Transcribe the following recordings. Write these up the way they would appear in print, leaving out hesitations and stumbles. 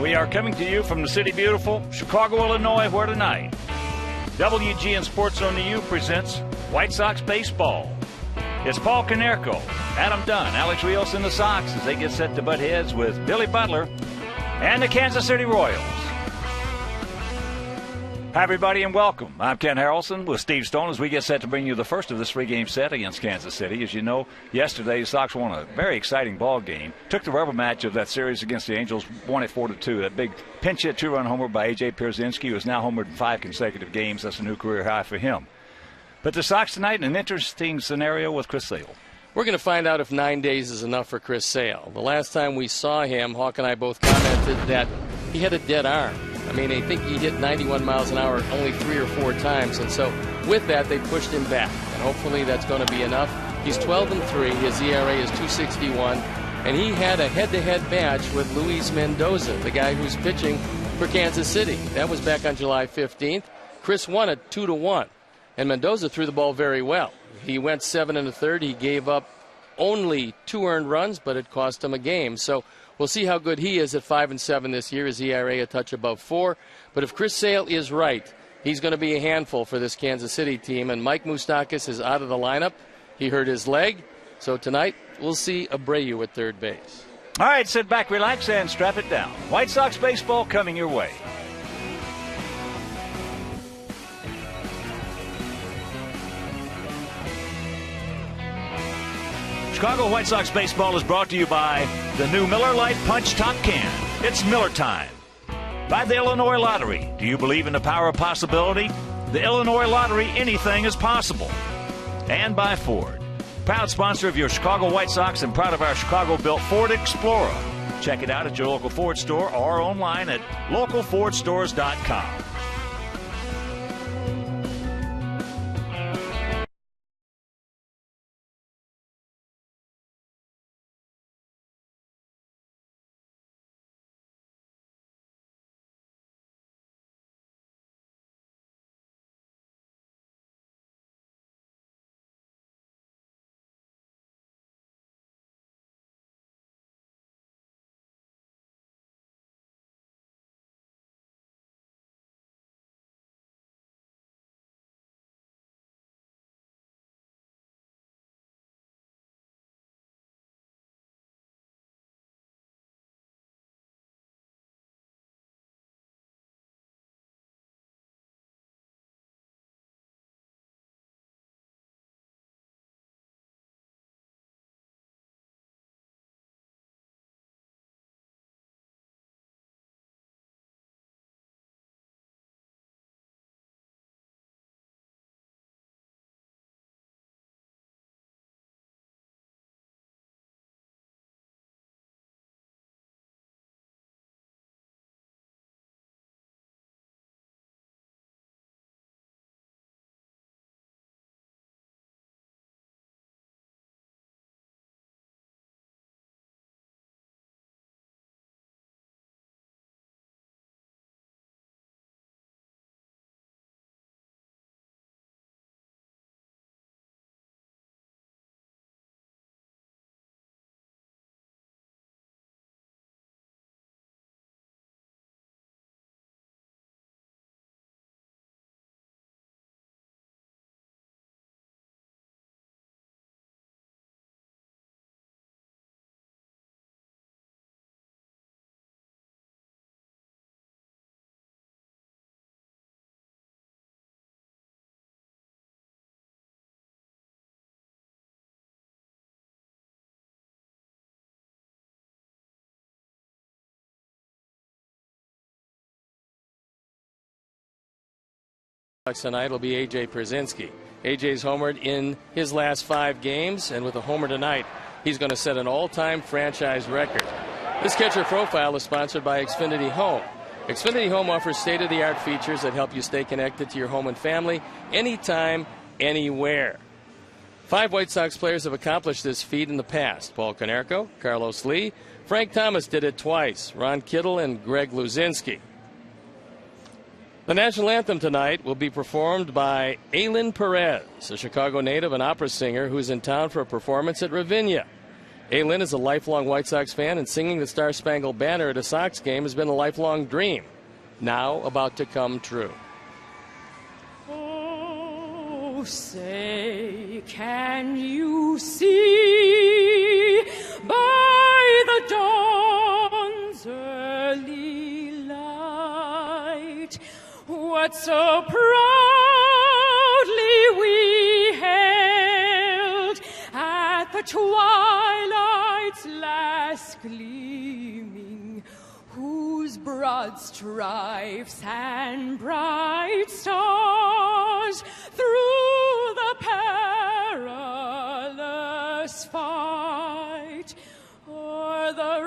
We are coming to you from the city beautiful, Chicago, Illinois, where tonight WGN Sports on the U presents White Sox baseball. It's Paul Konerko, Adam Dunn, Alex Rios in the Sox as they get set to butt heads with Billy Butler and the Kansas City Royals. Hi, everybody, and welcome. I'm Ken Harrelson with Steve Stone as we get set to bring you the first of this three-game set against Kansas City. As you know, yesterday the Sox won a very exciting ball game. Took the rubber match of that series against the Angels, won it 4-2. That big pinch-hit two-run homer by A.J. Pierzynski, who has now homered in 5 consecutive games. That's a new career high for him. But the Sox tonight, an interesting scenario with Chris Sale. We're going to find out if 9 days is enough for Chris Sale. The last time we saw him, Hawk and I both commented that he had a dead arm. I mean, I think he hit 91 miles an hour only 3 or 4 times, and so with that, they pushed him back, and hopefully that's going to be enough. He's 12-3. His ERA is 2.61, and he had a head-to-head match with Luis Mendoza, the guy who's pitching for Kansas City. That was back on July 15th. Chris won it 2-1, and Mendoza threw the ball very well. He went 7 1/3. He gave up only 2 earned runs, but it cost him a game. So we'll see how good he is at 5-7 this year. His ERA a touch above 4. But if Chris Sale is right, he's going to be a handful for this Kansas City team. And Mike Moustakas is out of the lineup. He hurt his leg. So tonight we'll see Abreu at third base. All right, sit back, relax, and strap it down. White Sox baseball coming your way. Chicago White Sox baseball is brought to you by the new Miller Lite Punch Top Can. It's Miller time. By the Illinois Lottery. Do you believe in the power of possibility? The Illinois Lottery, anything is possible. And by Ford. Proud sponsor of your Chicago White Sox and proud of our Chicago-built Ford Explorer. Check it out at your local Ford store or online at localfordstores.com. Tonight will be A.J. Pierzynski. A.J.'s homered in his last 5 games, and with a homer tonight, he's going to set an all-time franchise record. This catcher profile is sponsored by Xfinity Home. Xfinity Home offers state-of-the-art features that help you stay connected to your home and family anytime, anywhere. 5 White Sox players have accomplished this feat in the past. Paul Konerko, Carlos Lee, Frank Thomas did it twice, Ron Kittle and Greg Luzinski. The national anthem tonight will be performed by Aylin Perez, a Chicago native and opera singer who's in town for a performance at Ravinia. Lynn is a lifelong White Sox fan, and singing the Star-Spangled Banner at a Sox game has been a lifelong dream, now about to come true. Oh, say, can you see by the dawn's early light what so proudly we hailed at the twilight's last gleaming, whose broad stripes and bright stars through the perilous fight o'er the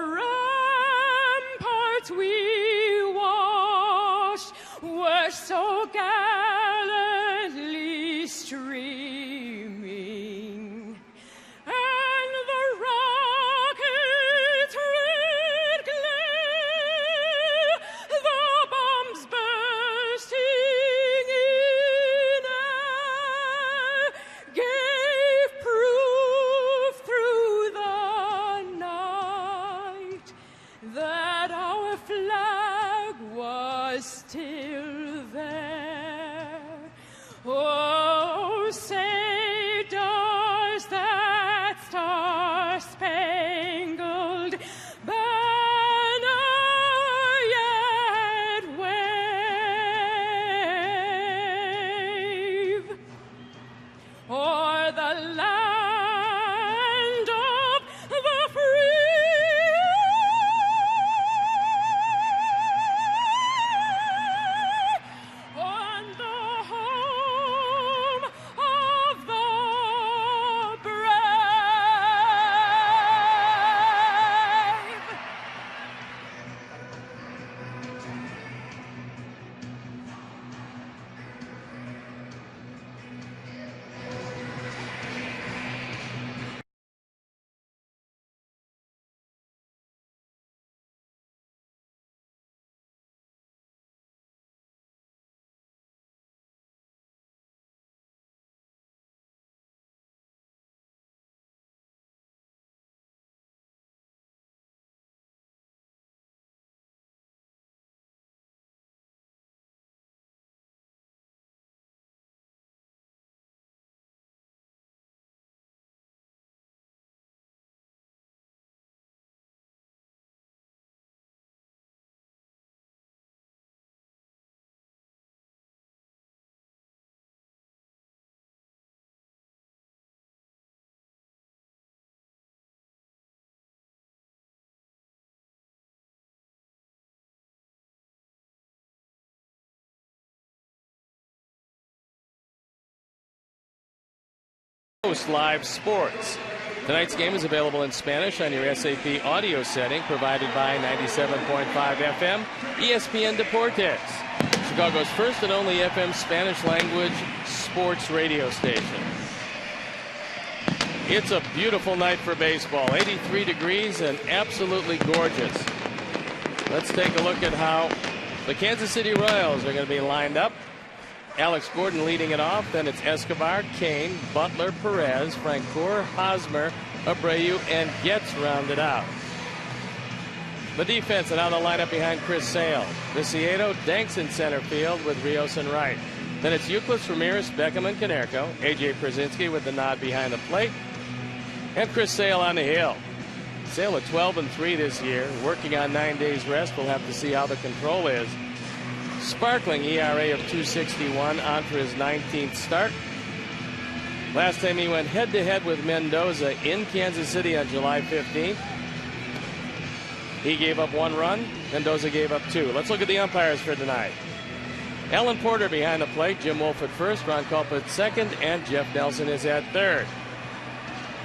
ramparts we watched were so gallantly streaming, and the rockets' red glare, the bombs bursting in air, gave proof through the night that our flag was still there. Oh, say, does that star-spangled banner yet wave o'er the land of the free on the home of the brave? Post Live Sports. Tonight's game is available in Spanish on your SAP audio setting, provided by 97.5 FM ESPN Deportes, Chicago's first and only FM Spanish language sports radio station. It's a beautiful night for baseball. 83 degrees and absolutely gorgeous. Let's take a look at how the Kansas City Royals are going to be lined up. Alex Gordon leading it off. Then it's Escobar, Kane, Butler, Perez, Francoeur, Hosmer, Abreu, and Getz rounded out. The defense and now the lineup behind Chris Sale. Viciedo, Danks in center field with Rios and Wright. Then it's Euclid, Ramirez, Beckham, and Konerko. A.J. Przinsky with the nod behind the plate. And Chris Sale on the hill. Sale at 12-3 this year, working on 9 days rest. We'll have to see how the control is. Sparkling ERA of 2.61 on for his 19th start. Last time he went head-to-head with Mendoza in Kansas City on July 15th. He gave up 1 run. Mendoza gave up 2. Let's look at the umpires for tonight. Alan Porter behind the plate. Jim Wolf at first. Ron Culp at second. And Jeff Nelson is at third.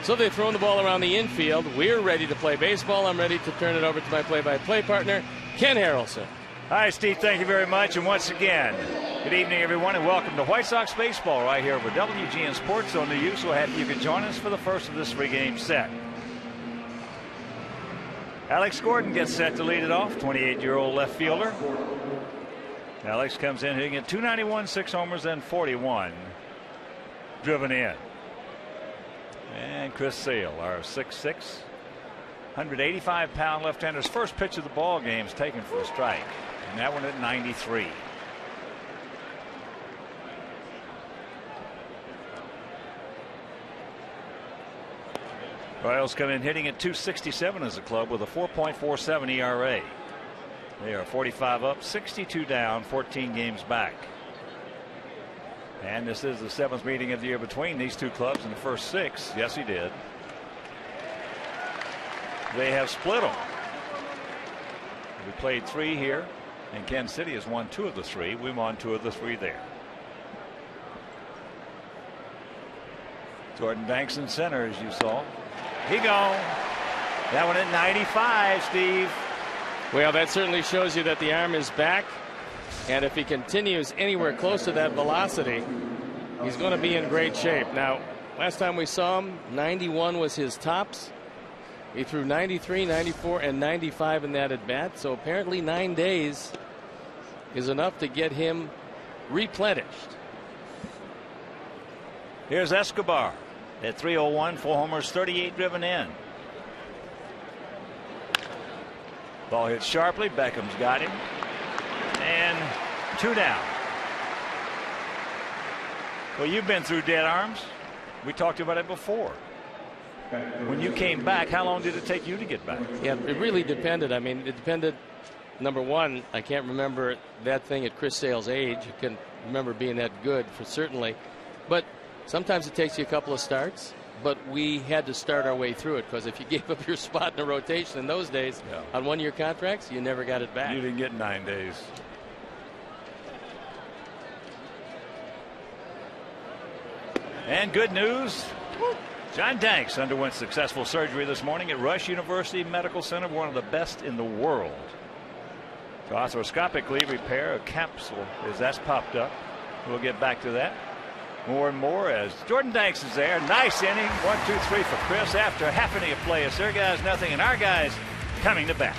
So they've thrown the ball around the infield. We're ready to play baseball. I'm ready to turn it over to my play-by-play partner, Ken Harrelson. Hi, Steve. Thank you very much. And once again, good evening, everyone, and welcome to White Sox baseball right here with WGN Sports on the U. So happy you could join us for the first of this 3-game set. Alex Gordon gets set to lead it off, 28-year-old left fielder. Alex comes in hitting at 291, 6 homers, and 41 driven in. And Chris Sale, our 6'6", 185-pound left-hander's first pitch of the ball game is taken for a strike, and that one at 93. Royals come in hitting at .267 as a club with a 4.47 ERA. They are 45 up, 62 down, 14 games back. And this is the 7th meeting of the year between these two clubs in the first 6. Yes, he did. They have split them. We played 3 here, and Kansas City has won 2 of the 3. We won 2 of the 3 there. Jordan Banks in center, as you saw. He gone. That one at 95, Steve. Well, that certainly shows you that the arm is back, and if he continues anywhere close to that velocity, he's going to be in great shape. Now, last time we saw him, 91 was his tops. He threw 93, 94, and 95 in that at bat, so apparently 9 days is enough to get him replenished. Here's Escobar at 301, 4 homers, 38 driven in. Ball hit sharply. Beckham's got him. And 2 down. Well, you've been through dead arms. We talked about it before. When you came back, how long did it take you to get back? Yeah, it really depended. I mean, it depended. Number one, I can't remember that thing at Chris Sale's age. I can't remember being that good for certainly. But sometimes it takes you a couple of starts. But we had to start our way through it, because if you gave up your spot in a rotation in those days on one-year contracts, you never got it back. You didn't get 9 days. And good news. John Danks underwent successful surgery this morning at Rush University Medical Center, one of the best in the world, to arthroscopically repair a capsule as that's popped up. We'll get back to that more and more as Jordan Danks is there. Nice inning. 1, 2, 3 for Chris after a half inning of play. It's their guys nothing and our guys coming to bat.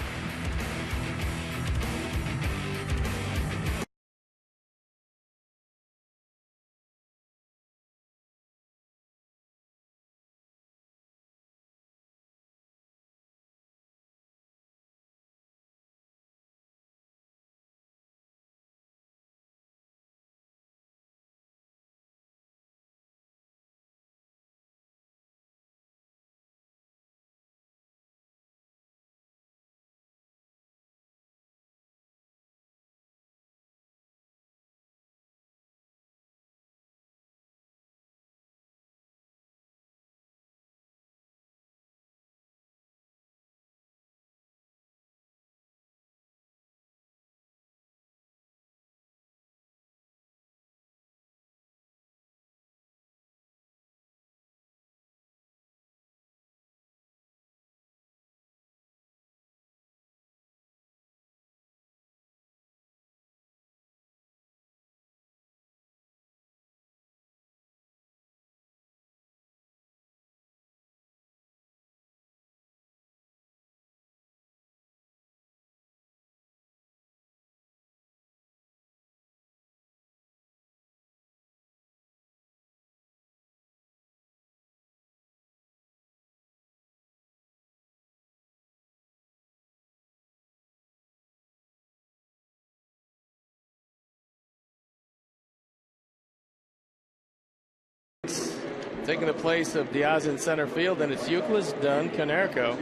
Taking the place of Diaz in center field, and it's Euclid, Dunn, Canerco.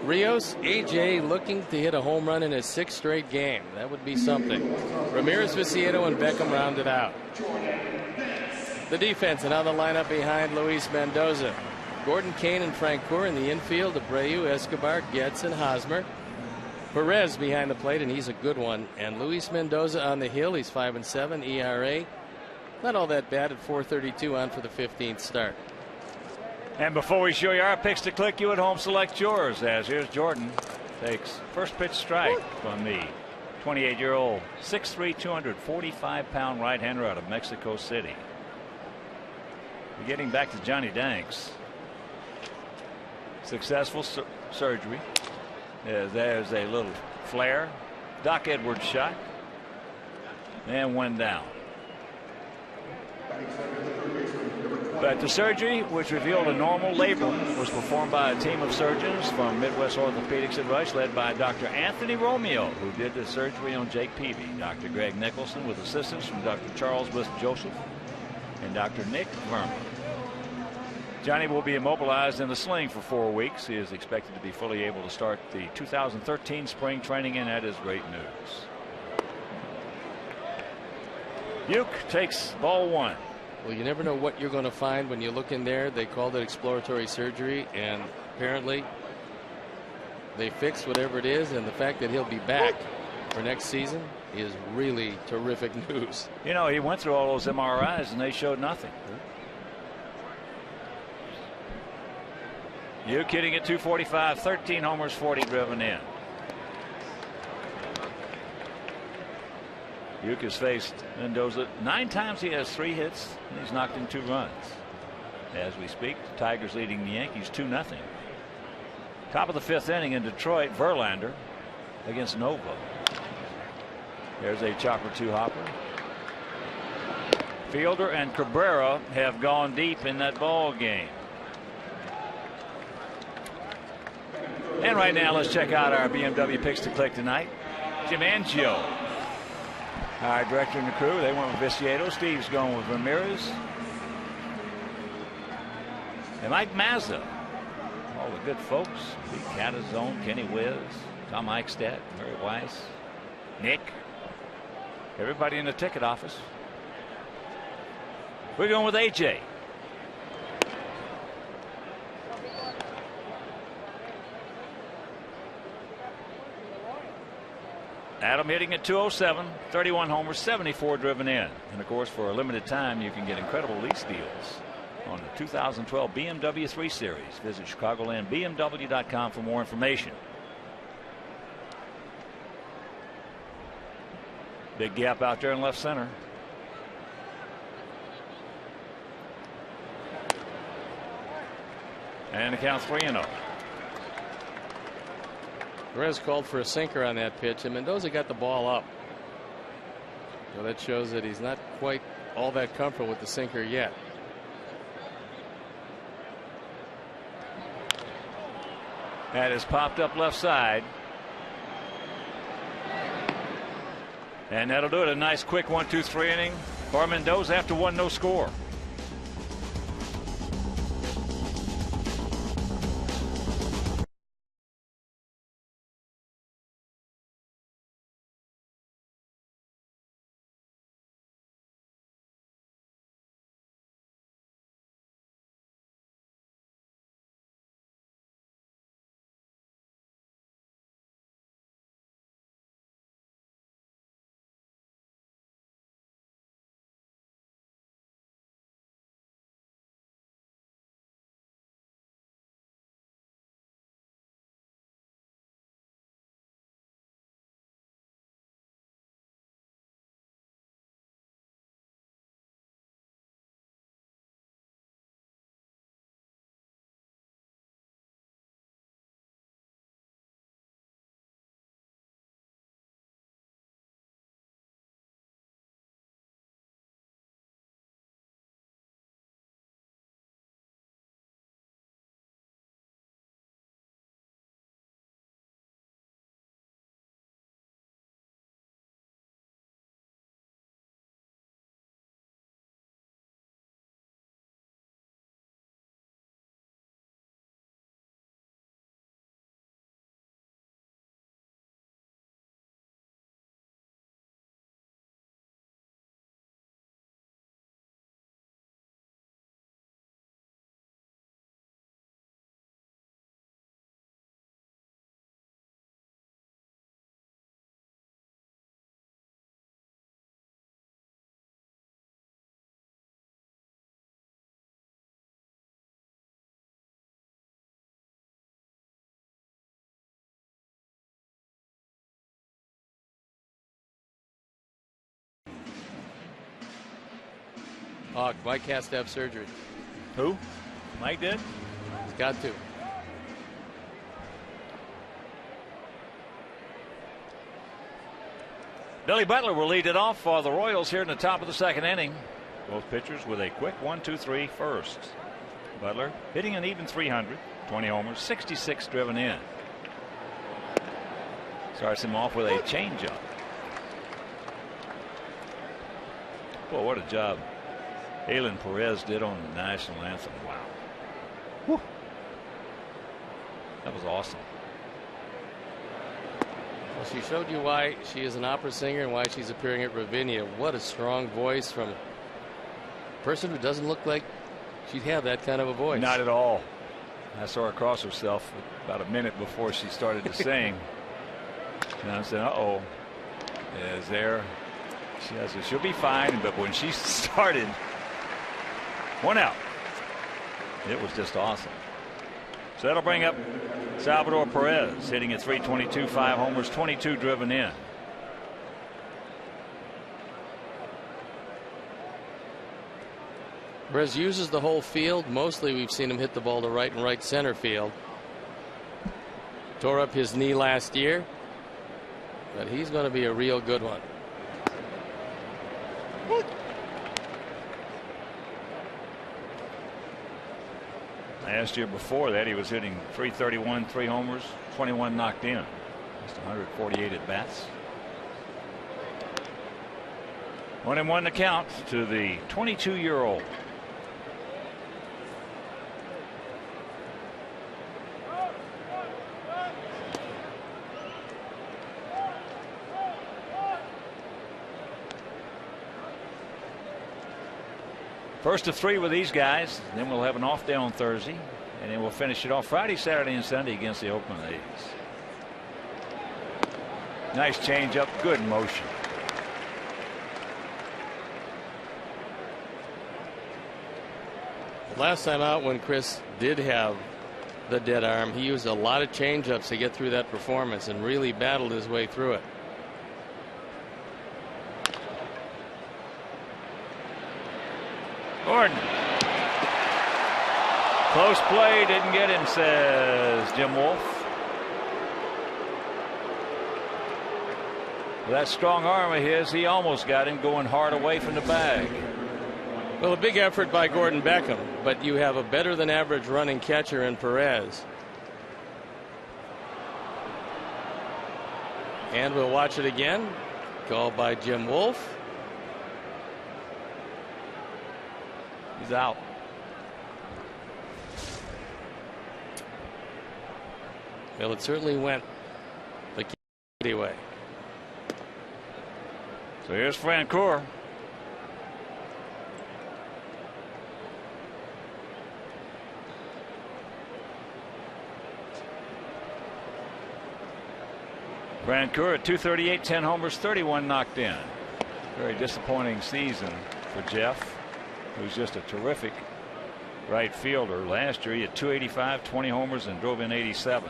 Rios, AJ looking to hit a home run in his 6th straight game. That would be something. Ramirez, Viciedo, and Beckham rounded out. The defense and on the lineup behind Luis Mendoza. Gordon Kane and Frank Coeur in the infield. Abreu, Escobar, Getz, and Hosmer. Perez behind the plate, and he's a good one. And Luis Mendoza on the hill. He's 5-7 ERA. Not all that bad at 4.32 on for the 15th start. And before we show you our picks to click, you at home select yours, as here's Jordan. Takes first pitch strike from the 28-year-old 6'3", 245-pound right-hander out of Mexico City. We're getting back to Johnny Danks. Successful surgery. There's a little flare. Doc Edwards shot. And one down. But the surgery, which revealed a normal labrum, was performed by a team of surgeons from Midwest Orthopedics at Rush, led by Dr. Anthony Romeo, who did the surgery on Jake Peavy, Dr. Greg Nicholson, with assistance from Dr. Charles Bliss Joseph and Dr. Nick Verma. Johnny will be immobilized in the sling for 4 weeks. He is expected to be fully able to start the 2013 spring training, and that is great news. Uke takes ball 1. Well, you never know what you're going to find when you look in there. They called it exploratory surgery, and apparently they fixed whatever it is, and the fact that he'll be back for next season is really terrific news. You know, he went through all those MRIs and they showed nothing. Uke hitting at 245, 13 homers, 40 driven in. Uke has faced Mendoza 9 times. He has 3 hits and he's knocked in 2 runs. As we speak, the Tigers leading the Yankees 2-0. Top of the 5th inning in Detroit, Verlander against Nova. There's a chopper 2 hopper. Fielder and Cabrera have gone deep in that ball game. And right now, let's check out our BMW picks to click tonight. Jim Angio, our director and the crew, they went with Viciato. Steve's going with Ramirez. And Mike Mazza. All the good folks. Pete Catazone, Kenny Wiz, Tom Eichstadt, Murray Weiss, Nick. Everybody in the ticket office. We're going with AJ. Adam hitting at 207, 31 homers, 74 driven in. And of course, for a limited time, you can get incredible lease deals on the 2012 BMW 3 Series. Visit ChicagolandBMW.com for more information. Big gap out there in left center. And the count 3-0. Perez called for a sinker on that pitch, and Mendoza got the ball up. So that shows that he's not quite all that comfortable with the sinker yet. That is popped up left side. And that'll do it. A nice quick 1-2-3 inning for Mendoza after 1 no score. Mike has to have surgery. Who? Mike did? He's got to. Billy Butler will lead it off for the Royals here in the top of the 2nd inning. Both pitchers with a quick 1-2-3 first. Butler hitting an even 300, 20 homers, 66 driven in. Starts him off with a changeup. Boy, what a job Aylin Perez did on the national anthem. Wow. Whew. That was awesome. Well, she showed you why she is an opera singer and why she's appearing at Ravinia. What a strong voice from a person who doesn't look like she'd have that kind of a voice. Not at all. I saw her cross herself about a minute before she started to sing. And I said, uh-oh. Is there? She'll be fine. But when she started, 1 out. It was just awesome. So that'll bring up Salvador Perez, hitting at 322, 5 homers, 22 driven in. Perez uses the whole field. Mostly we've seen him hit the ball to right and right center field. Tore up his knee last year, but he's going to be a real good one. Last year before that, he was hitting 331, 3 homers, 21 knocked in. Just 148 at bats. 1-1 to count to the 22-year-old. First of 3 with these guys. Then we'll have an off day on Thursday. And then we'll finish it off Friday, Saturday, and Sunday against the Oakland A's. Nice changeup. Good motion. Last time out, when Chris did have the dead arm, he used a lot of changeups to get through that performance and really battled his way through it. Gordon. Close play, didn't get him, says Jim Wolf. With that strong arm of his, he almost got him going hard away from the bag. Well, a big effort by Gordon Beckham, but you have a better than average running catcher in Perez. And we'll watch it again. Called by Jim Wolf. He's out. Well, it certainly went the Kennedy way. So here's Francoeur. Francoeur at 238, 10 homers, 31 knocked in. Very disappointing season for Jeff, who's just a terrific right fielder. Last year he had 285, 20 homers, and drove in 87.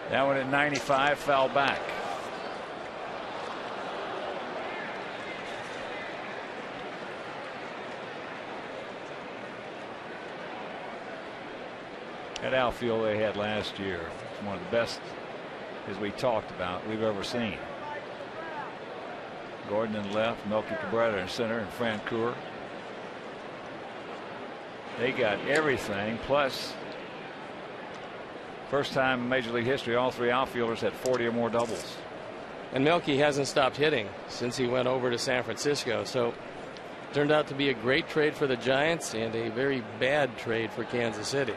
That one at 95 foul back. That outfield they had last year was one of the best, as we talked about, we've ever seen. Gordon in left, Melky Cabrera in center, and Francoeur. They got everything, plus first time in Major League history all 3 outfielders had 40 or more doubles. And Melky hasn't stopped hitting since he went over to San Francisco, so turned out to be a great trade for the Giants and a very bad trade for Kansas City.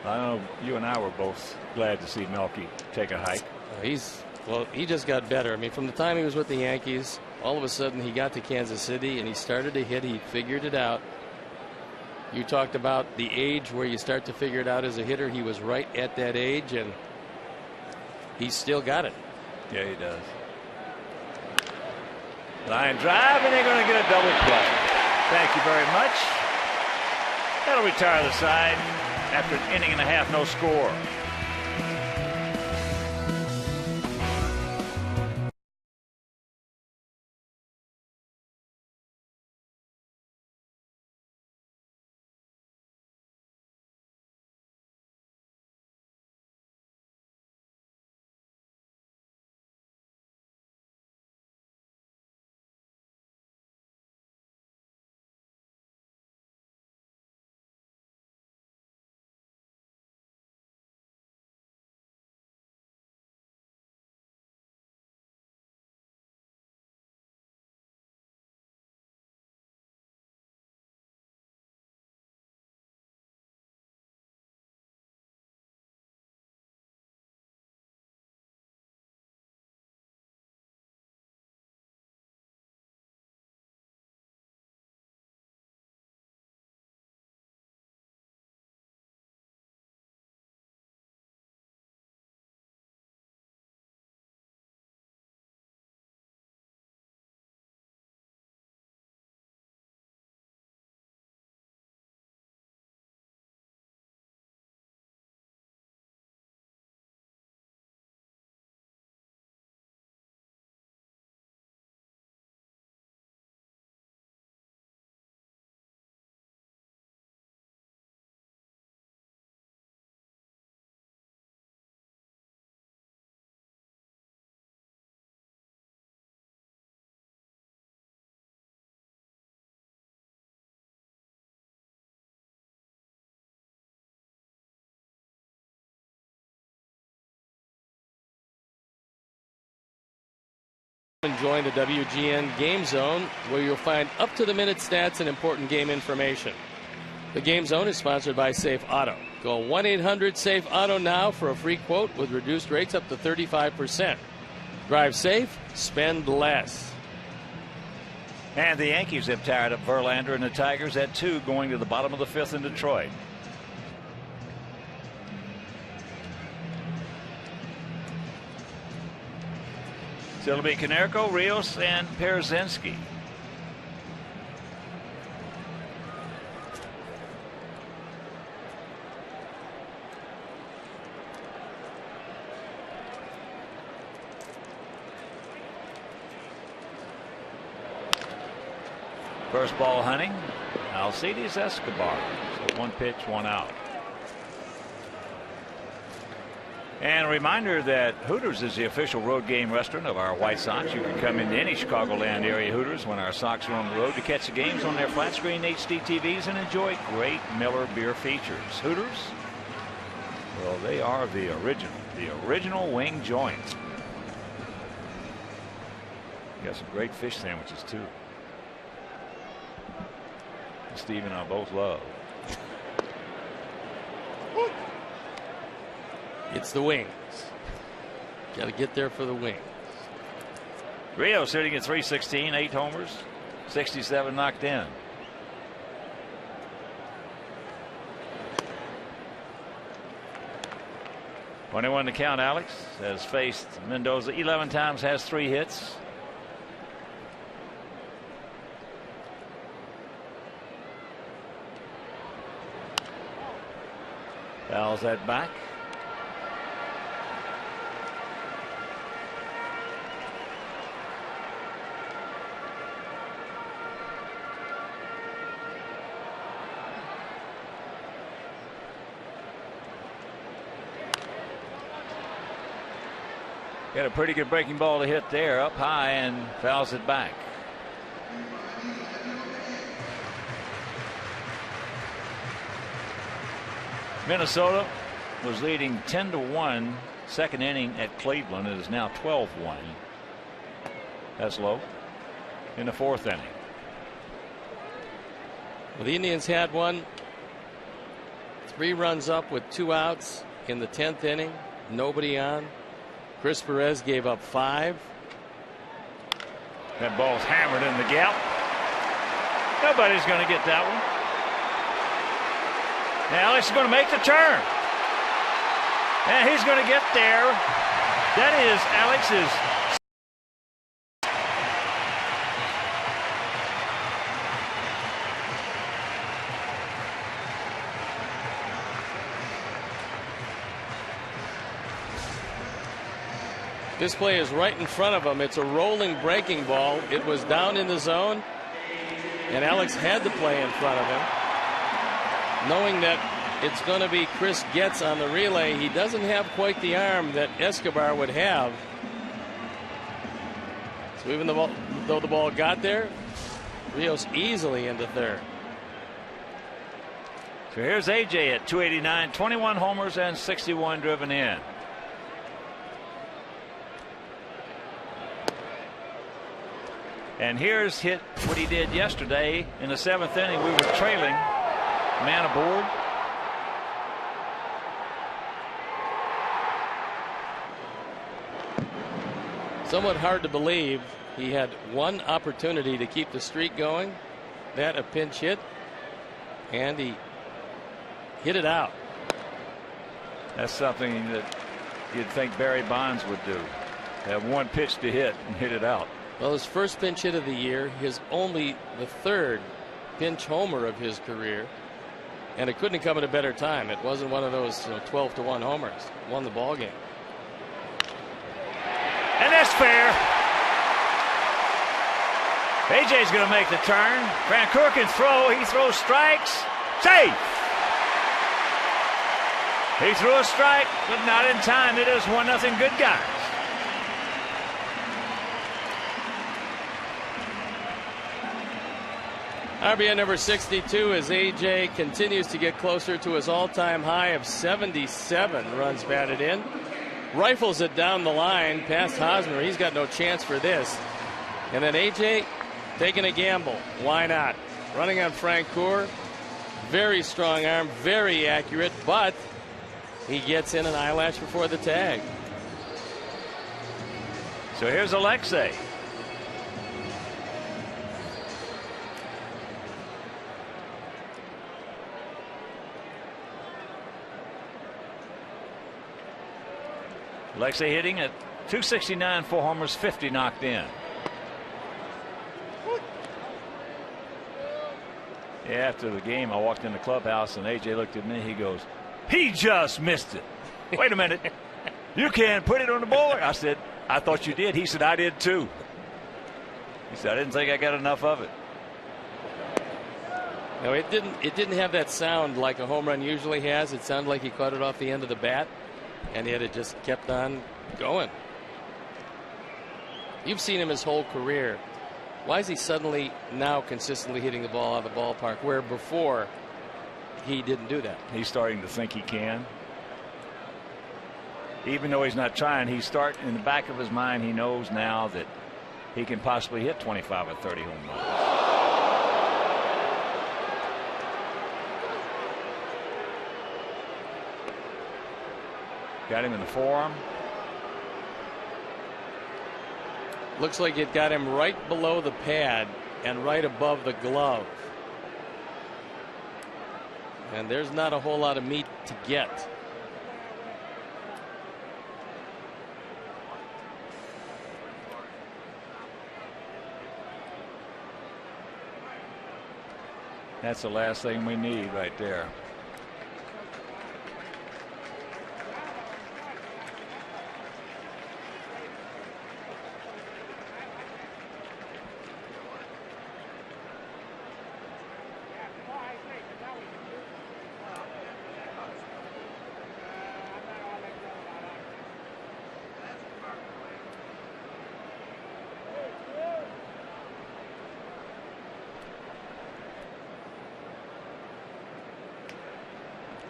I know you and I were both glad to see Melky take a hike. He just got better. I mean, from the time he was with the Yankees, all of a sudden he got to Kansas City and he started to hit. He figured it out. You talked about the age where you start to figure it out as a hitter. He was right at that age, and he's still got it. Yeah, he does. Line drive, and they're going to get a double play. Thank you very much. That'll retire the side after an inning and a half, no score. And join the WGN Game Zone, where you'll find up-to-the-minute stats and important game information. The Game Zone is sponsored by Safe Auto. Call 1-800-SAFE-AUTO now for a free quote with reduced rates up to 35%. Drive safe, spend less. And the Yankees have tied up Verlander and the Tigers at 2 going to the bottom of the 5th in Detroit. So it'll be Konerko, Rios, and Pierzynski. First ball, Hunting. Alcides Escobar. So 1 pitch, 1 out. And a reminder that Hooters is the official road game restaurant of our White Sox. You can come into any Chicagoland area Hooters when our Sox are on the road to catch the games on their flat screen HD TVs and enjoy great Miller beer features. Hooters, well, they are the original wing joint. Got some great fish sandwiches too. Steve and I both love. It's the wings. Got to get there for the wings. Rio sitting at 316, 8 homers, 67 knocked in. .21 to count. Alex has faced Mendoza 11 times, has 3 hits. Fouls that back. Got a pretty good breaking ball to hit there, up high, and fouls it back. Minnesota was leading 10-1 second inning at Cleveland. It is now 12-1. That's low in the 4th inning. Well, the Indians had one. 3 runs up with 2 outs in the 10th inning. Nobody on. Chris Perez gave up 5. That ball's hammered in the gap. Nobody's going to get that one. Now Alex is going to make the turn. And he's going to get there. That is Alex's. This play is right in front of him. It's a rolling breaking ball. It was down in the zone, and Alex had the play in front of him. Knowing that it's going to be Chris Getz on the relay, he doesn't have quite the arm that Escobar would have. So even though the ball got there, Rios easily into third. So here's AJ at 289, 21 homers and 61 driven in. And here's hit what he did yesterday in the 7th inning. We were trailing, man aboard. Somewhat hard to believe he had one opportunity to keep the streak going, that a pinch hit, and he hit it out. That's something that you'd think Barry Bonds would do. Have one pitch to hit and hit it out. Well, his first pinch hit of the year, his only the 3rd pinch homer of his career, and it couldn't have come at a better time. It wasn't one of those 12-1 homers. Won the ball game. And that's fair. AJ's going to make the turn. Francoeur can throw. He throws strikes. Safe. He threw a strike, but not in time. It is 1-0 good guys. RBI number 62 as AJ continues to get closer to his all-time high of 77 runs batted in. rifles it down the line past Hosmer. He's got no chance for this. And then AJ taking a gamble. Why not? Running on Francoeur. Very strong arm, very accurate, but he gets in an eyelash before the tag. So here's Alexei. Alexei hitting at .269, 4 homers, 50 knocked in. Yeah, after the game, I walked in the clubhouse and AJ looked at me. He goes, "He just missed it." Wait a minute. You can't put it on the board. I said, "I thought you did." He said, "I did too." He said, "I didn't think I got enough of it." No, it didn't have that sound like a home run usually has. It sounded like he caught it off the end of the bat, and yet it just kept on going. You've seen him his whole career. Why is he suddenly now consistently hitting the ball out of the ballpark where before he didn't do that? He's starting to think he can. Even though he's not trying, he's starting in the back of his mind. He knows now that he can possibly hit 25 or 30 home runs. Got him in the forearm. Looks like it got him right below the pad and right above the glove. And there's not a whole lot of meat to get. That's the last thing we need right there.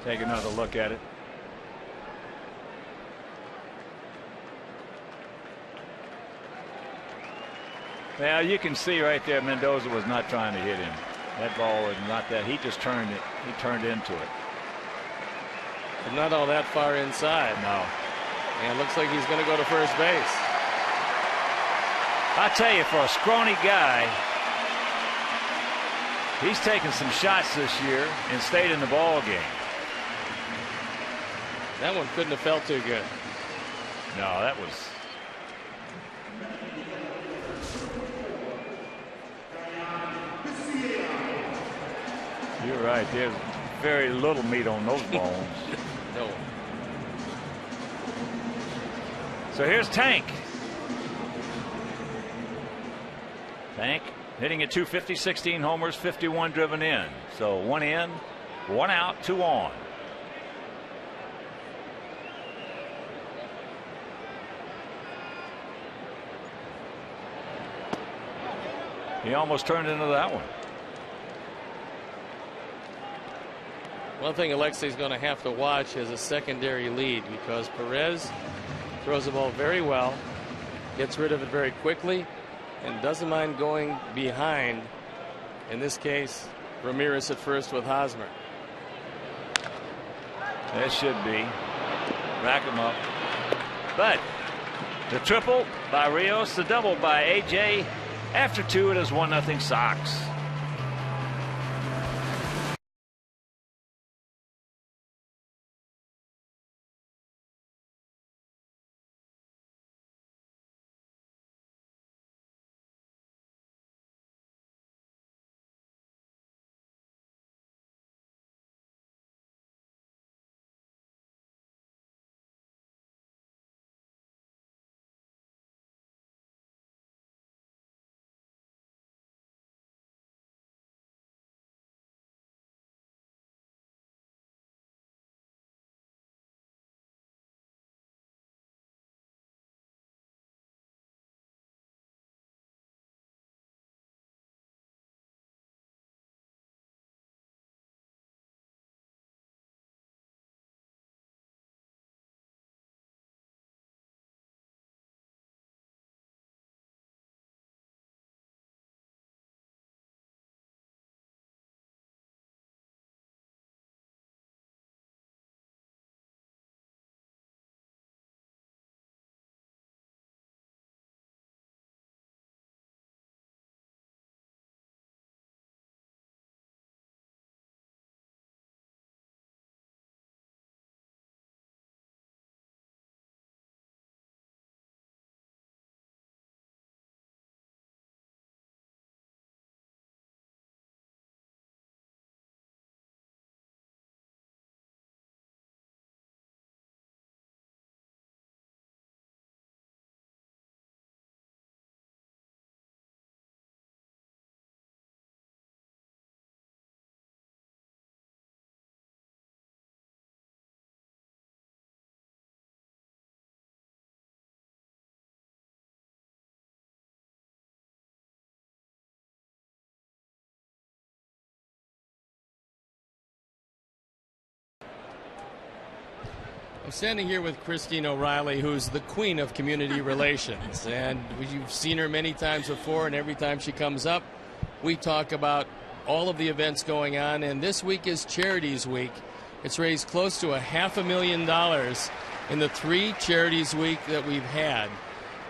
Take another look at it. Now you can see right there Mendoza was not trying to hit him. That ball was not that. He just turned it. He turned into it. But not all that far inside. No. And it looks like he's going to go to first base. I tell you, for a scrawny guy, he's taken some shots this year and stayed in the ball game. That one couldn't have felt too good. No, that was. You're right. There's very little meat on those bones. No. So here's Tank. Tank hitting at .250, 16 homers, 51 driven in. So 1 in, 1 out, 2 on. He almost turned into that one. One thing Alexei's going to have to watch is a secondary lead, because Perez throws the ball very well, gets rid of it very quickly, and doesn't mind going behind. In this case, Ramirez at first with Hosmer. That should be. Rack him up. But the triple by Rios, the double by AJ. After 2, it is 1-0 Sox. I'm standing here with Christine O'Reilly, who's the queen of community relations. And you've seen her many times before, and every time she comes up, we talk about all of the events going on. And this week is Charities Week. It's raised close to $500,000 in the 3 Charities Week that we've had.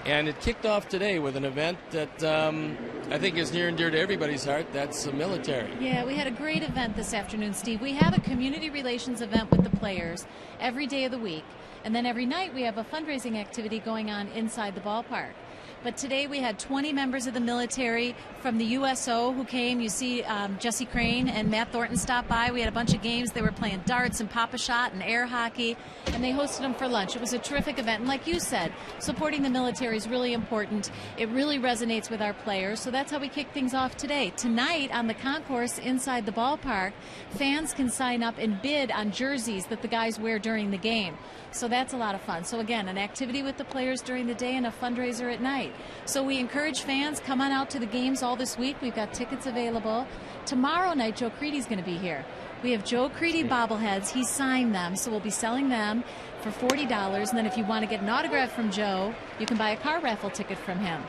And it kicked off today with an event that I think is near and dear to everybody's heart. That's the military. Yeah, we had a great event this afternoon, Steve. We have a community relations event with the players every day of the week. And then every night we have a fundraising activity going on inside the ballpark. But today we had 20 members of the military from the USO who came. You see Jesse Crane and Matt Thornton stop by. We had a bunch of games. They were playing darts and Pop-A-Shot and air hockey, and they hosted them for lunch. It was a terrific event. And like you said, supporting the military is really important. It really resonates with our players. So that's how we kick things off today. Tonight on the concourse inside the ballpark, fans can sign up and bid on jerseys that the guys wear during the game. So that's a lot of fun. So again, an activity with the players during the day and a fundraiser at night. So we encourage fans, come on out to the games all this week. We've got tickets available. Tomorrow night, Joe Creedy's going to be here. We have Joe Creedy bobbleheads. He signed them, so we'll be selling them for $40. And then if you want to get an autograph from Joe, you can buy a car raffle ticket from him.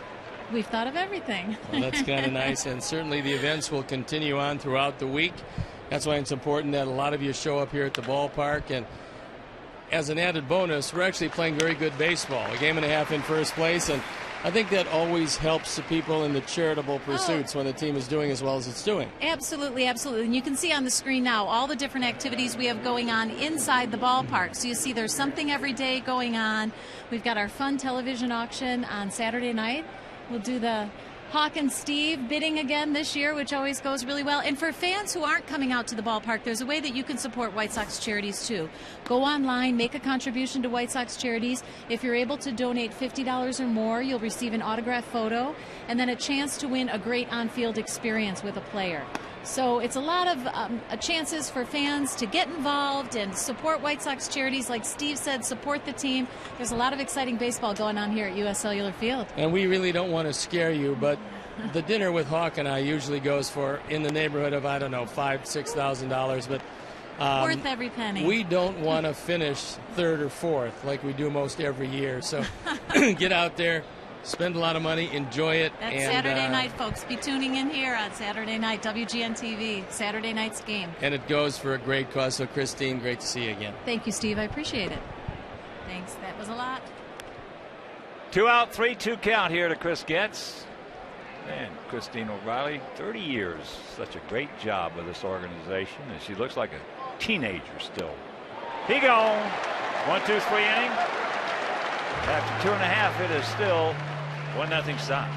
We've thought of everything. Well, that's kind of nice. And certainly the events will continue on throughout the week. That's why it's important that a lot of you show up here at the ballpark. And as an added bonus, we're actually playing very good baseball, a game and a half in first place, and I think that always helps the people in the charitable pursuits when the team is doing as well as it's doing. Absolutely, absolutely. And you can see on the screen now all the different activities we have going on inside the ballpark. So you see there's something every day going on. We've got our fun television auction on Saturday night. We'll do the Hawk and Steve bidding again this year, which always goes really well. And for fans who aren't coming out to the ballpark, there's a way that you can support White Sox charities too. Go online, make a contribution to White Sox charities. If you're able to donate $50 or more, you'll receive an autographed photo and then a chance to win a great on-field experience with a player. So it's a lot of chances for fans to get involved and support White Sox charities. Like Steve said, support the team. There's a lot of exciting baseball going on here at US Cellular Field. And we really don't want to scare you, but the dinner with Hawk and I usually goes for in the neighborhood of, I don't know, $5,000 to $6,000. But worth every penny. We don't want to finish 3rd or 4th like we do most every year. So get out there. Spend a lot of money, enjoy it. That's Saturday night, folks. Be tuning in here on Saturday night, WGN TV, Saturday night's game. And it goes for a great cause. So, Christine, great to see you again. Thank you, Steve. I appreciate it. Thanks. That was a lot. 2 out, 3-2 count here to Chris Getz. And Christine O'Reilly, 30 years. Such a great job with this organization. And she looks like a teenager still. He gone. 1-2-3 inning. After 2.5, it is still 1-0 Sox.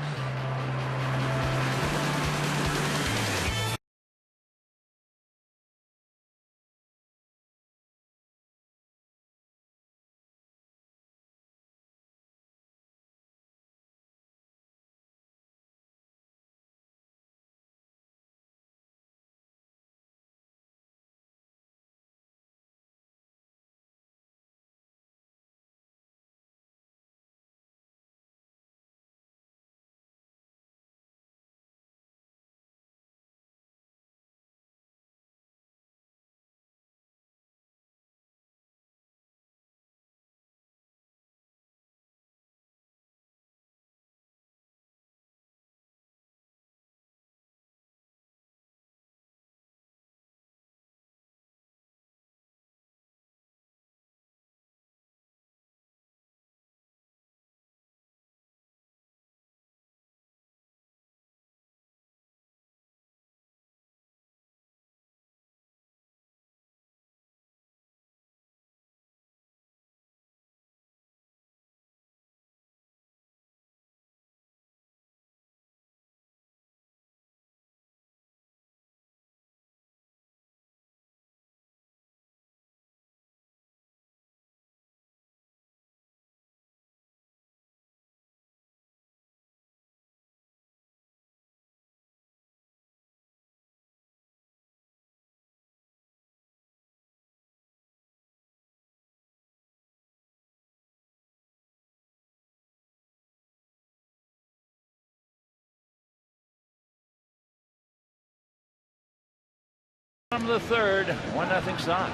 From the 3rd, 1-0 Sox.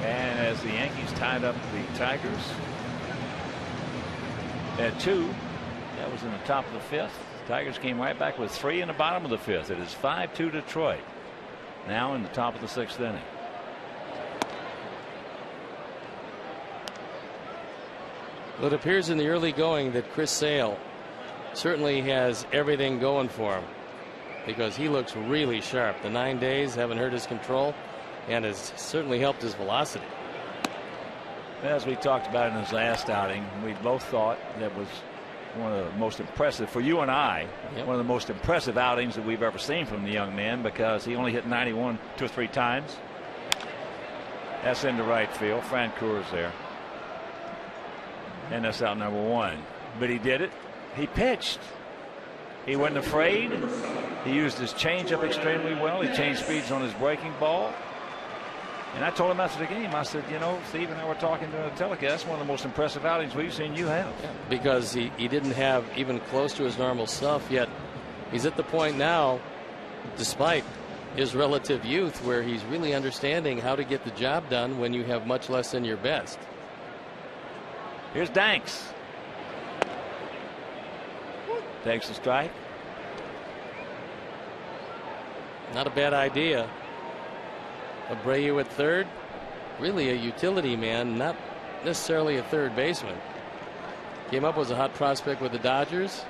And as the Yankees tied up the Tigers at 2, that was in the top of the 5th. The Tigers came right back with 3 in the bottom of the 5th. It is 5-2 Detroit. Now in the top of the 6th inning. Well, it appears in the early going that Chris Sale certainly has everything going for him, because he looks really sharp. The 9 days haven't hurt his control and has certainly helped his velocity. As we talked about in his last outing, we both thought that was one of the most impressive, for you and I, one of the most impressive outings that we've ever seen from the young man, because he only hit 91 2 or 3 times. That's into right field. Francoeur's there. And that's out number 1. But he did it. He pitched. He wasn't afraid. He used his changeup extremely well. He changed speeds on his breaking ball. And I told him after the game, I said, you know, Steve and I were talking to the telecast, one of the most impressive outings we've seen you have. Yeah, because he didn't have even close to his normal stuff, yet he's at the point now, despite his relative youth, where he's really understanding how to get the job done when you have much less than your best. Here's Danks. Takes a strike. Not a bad idea. Abreu at third, really a utility man, not necessarily a third baseman. Came up, was a hot prospect with the Dodgers,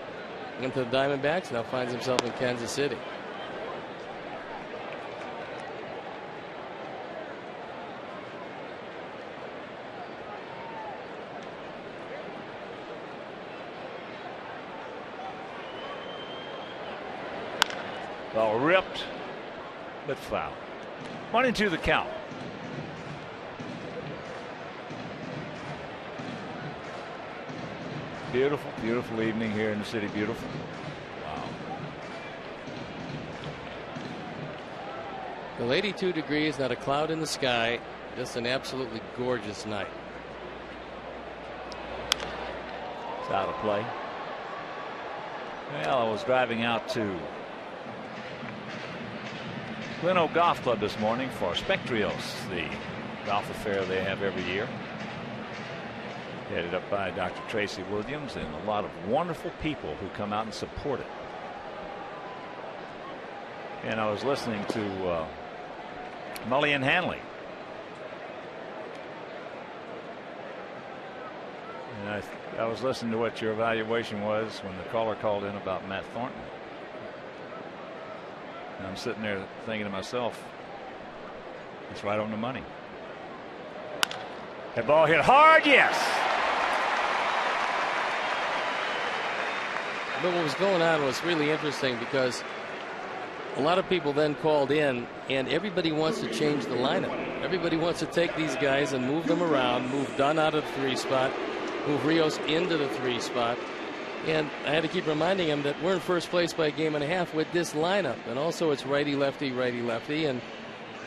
went to the Diamondbacks, now finds himself in Kansas City. Ball ripped, but foul. 1-2 the count. Beautiful, beautiful evening here in the city. Beautiful. Wow. Well, 82 degrees, not a cloud in the sky. Just an absolutely gorgeous night. It's out of play. Well, I was driving out to Gleno Golf Club this morning for Spectrios, the golf affair they have every year. Headed up by Dr. Tracy Williams and a lot of wonderful people who come out and support it. And I was listening to Mully and Hanley. And I was listening to what your evaluation was when the caller called in about Matt Thornton. And I'm sitting there thinking to myself, it's right on the money. That ball hit hard, yes. But what was going on was really interesting, because a lot of people then called in, and everybody wants to change the lineup. Everybody wants to take these guys and move them around, move Dunn out of the 3 spot, move Rios into the 3 spot. And I had to keep reminding him that we're in first place by a game and a half with this lineup. And also it's righty, lefty, righty, lefty. And,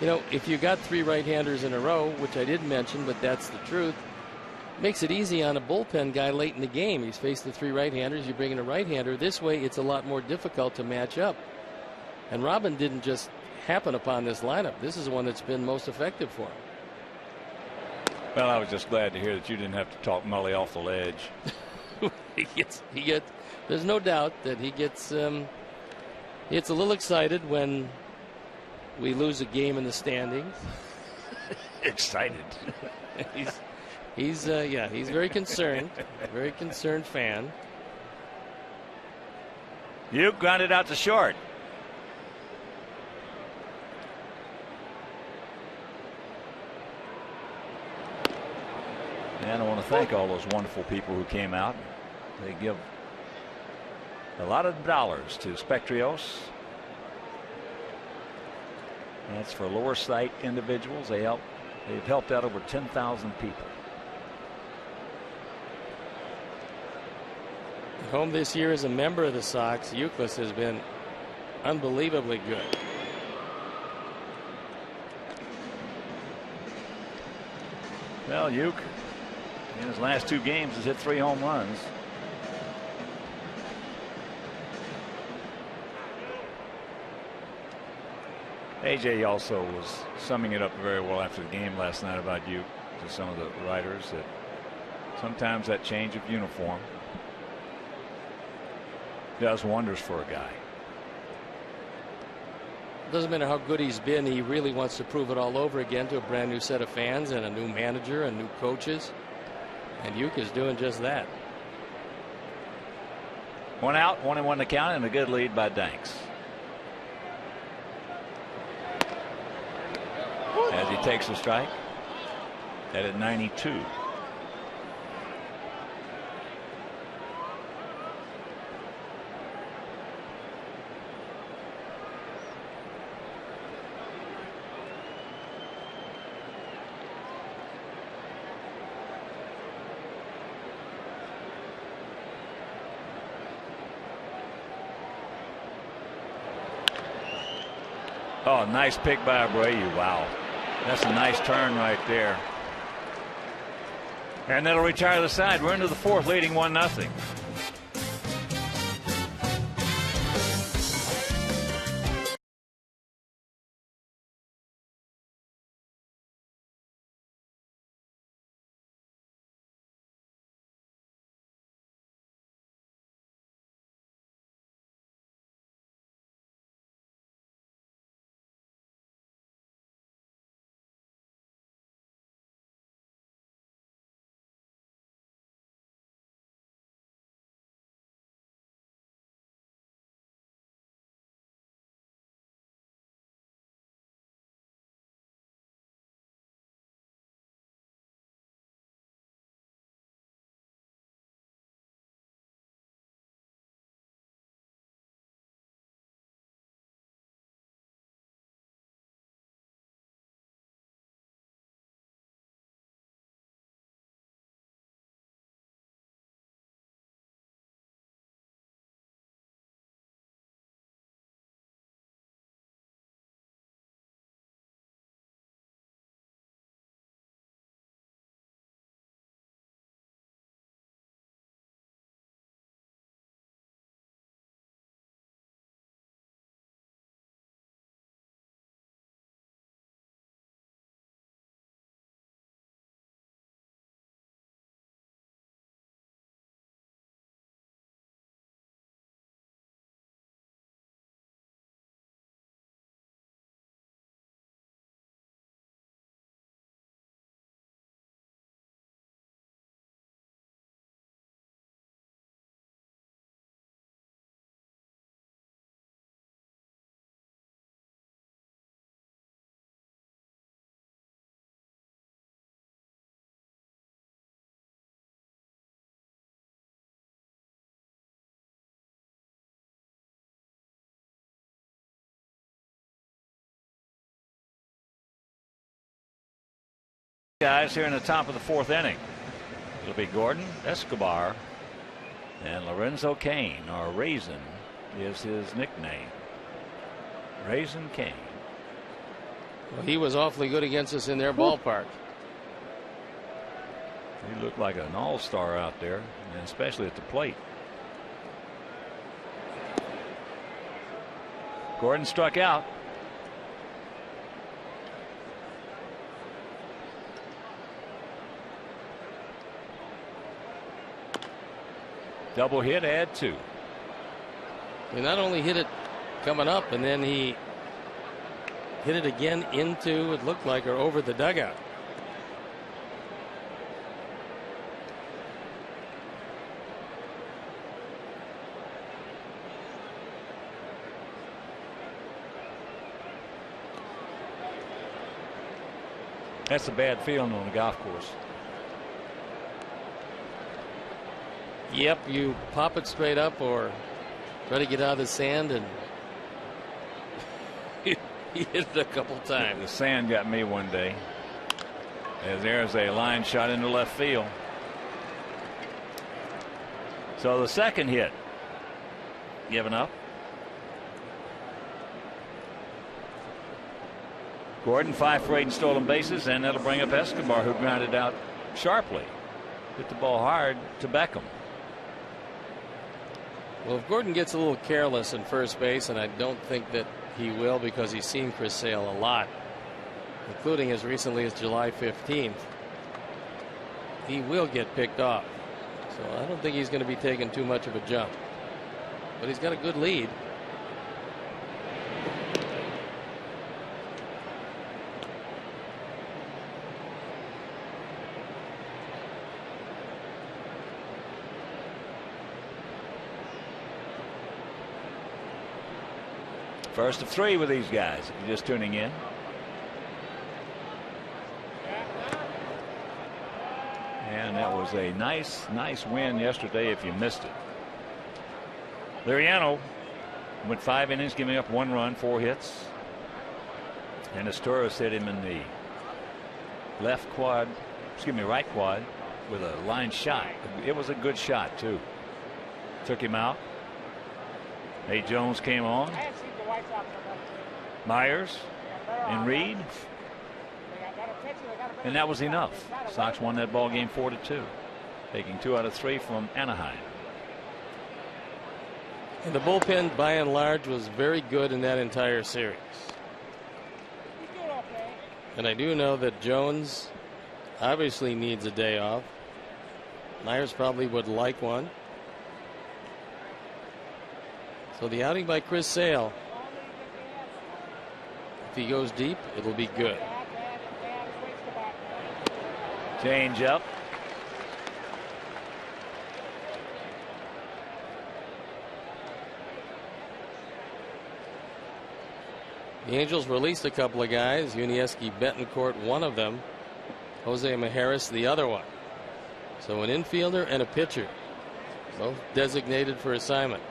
you know, if you got 3 right-handers in a row, which I didn't mention, but that's the truth, makes it easy on a bullpen guy late in the game. He's faced the 3 right-handers. You bring in a right-hander. This way it's a lot more difficult to match up. And Robin didn't just happen upon this lineup. This is the one that's been most effective for him. Well, I was just glad to hear that you didn't have to talk Mully off the ledge. he gets there's no doubt that he gets a little excited when we lose a game in the standings. Excited. he's very concerned. Very concerned fan. You grounded out to short. And I want to thank all those wonderful people who came out. They give a lot of dollars to Spectrios. That's for lower sight individuals. They've helped out over 10,000 people. Home this year as a member of the Sox, Euclid has been unbelievably good. Well, Uke, in his last 2 games, has hit 3 home runs. AJ also was summing it up very well after the game last night about you to some of the writers, that sometimes that change of uniform does wonders for a guy. Doesn't matter how good he's been, he really wants to prove it all over again to a brand new set of fans and a new manager and new coaches. And Uke is doing just that. 1 out, 1-1 to count, and a good lead by Danks. As he takes a strike. At 92. Oh, nice pick by Abreu. Wow. That's a nice turn right there. And that'll retire the side. We're into the fourth, leading 1-0. Guys here in the top of the fourth inning. It'll be Gordon, Escobar, and Lorenzo Cain, or Raisin is his nickname. Raisin Cain. Well, he was awfully good against us in their ballpark. He looked like an all-star out there, and especially at the plate. Gordon struck out. Double hit, add 2. He not only hit it coming up, and then he hit it again into, it looked like, or over the dugout. That's a bad feeling on the golf course. Yep, you pop it straight up or try to get out of the sand, and he hit it a couple times. The sand got me one day, as there's a line shot into left field. So the second hit given up. Gordon 5 for 8 in stolen bases, and that'll bring up Escobar, who grounded out sharply. Hit the ball hard to Beckham. Well, if Gordon gets a little careless in first base, and I don't think that he will because he's seen Chris Sale a lot, including as recently as July 15th, he will get picked off. So I don't think he's going to be taking too much of a jump. But he's got a good lead. First of 3 with these guys, if you're just tuning in. And that was a nice win yesterday if you missed it. Liriano went 5 innings, giving up 1 run, 4 hits. And Asturias hit him in the right quad with a line shot. It was a good shot, too. Took him out. Nate Jones came on. Myers and Reed. And that was enough. Sox won that ball game 4-2, taking 2 out of 3 from Anaheim. And the bullpen, by and large, was very good in that entire series. And I do know that Jones obviously needs a day off. Myers probably would like one. So the outing by Chris Sale, if he goes deep, it'll be good. Change up. The Angels released a couple of guys. Unieski Betancourt, one of them. Jose Majerus, the other one. So an infielder and a pitcher, both designated for assignment.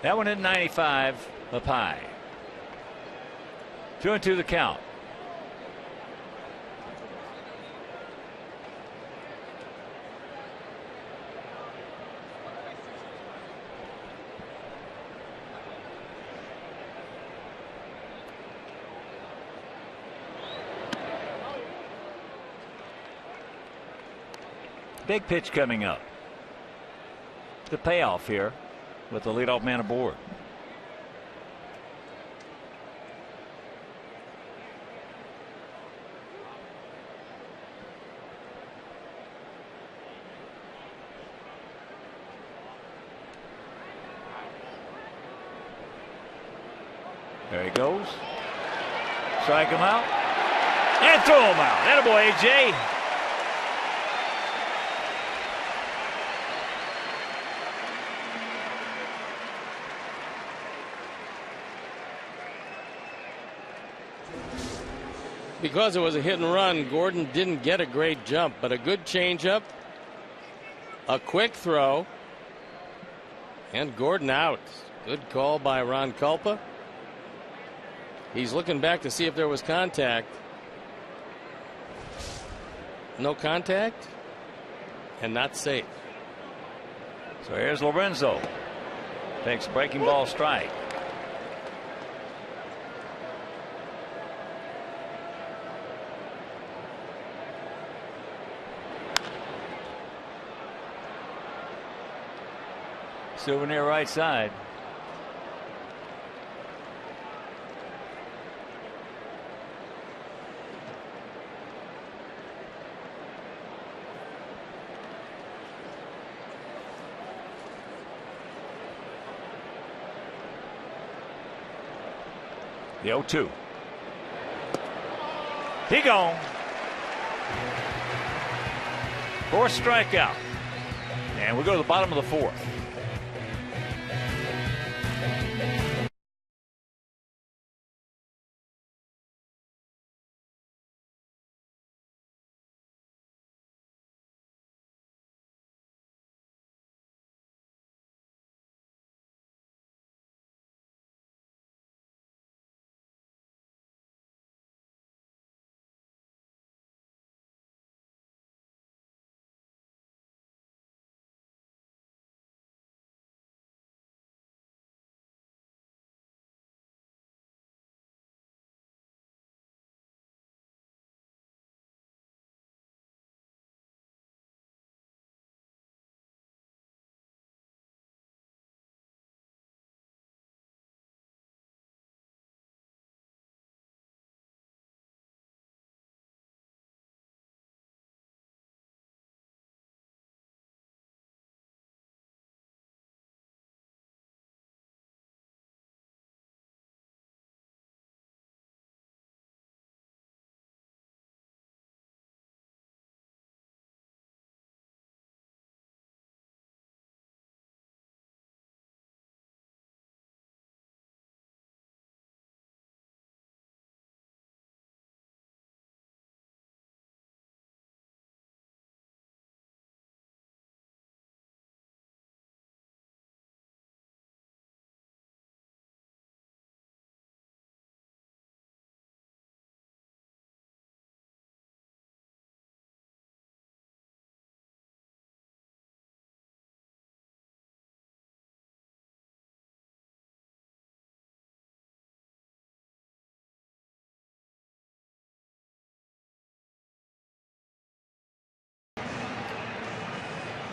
That one at 95 up high. 2-2 the count. Big pitch coming up. The payoff here with the leadoff man aboard. There he goes. Strike him out and throw him out. Attaboy, AJ. Because it was a hit and run, Gordon didn't get a great jump, but a good changeup, a quick throw, and Gordon out. Good call by Ron Culpa. He's looking back to see if there was contact. No contact, and not safe. So here's Lorenzo. Takes a breaking ball strike. Souvenir right side. The 0-2. He gone. 4th strikeout. And we go to the bottom of the 4th.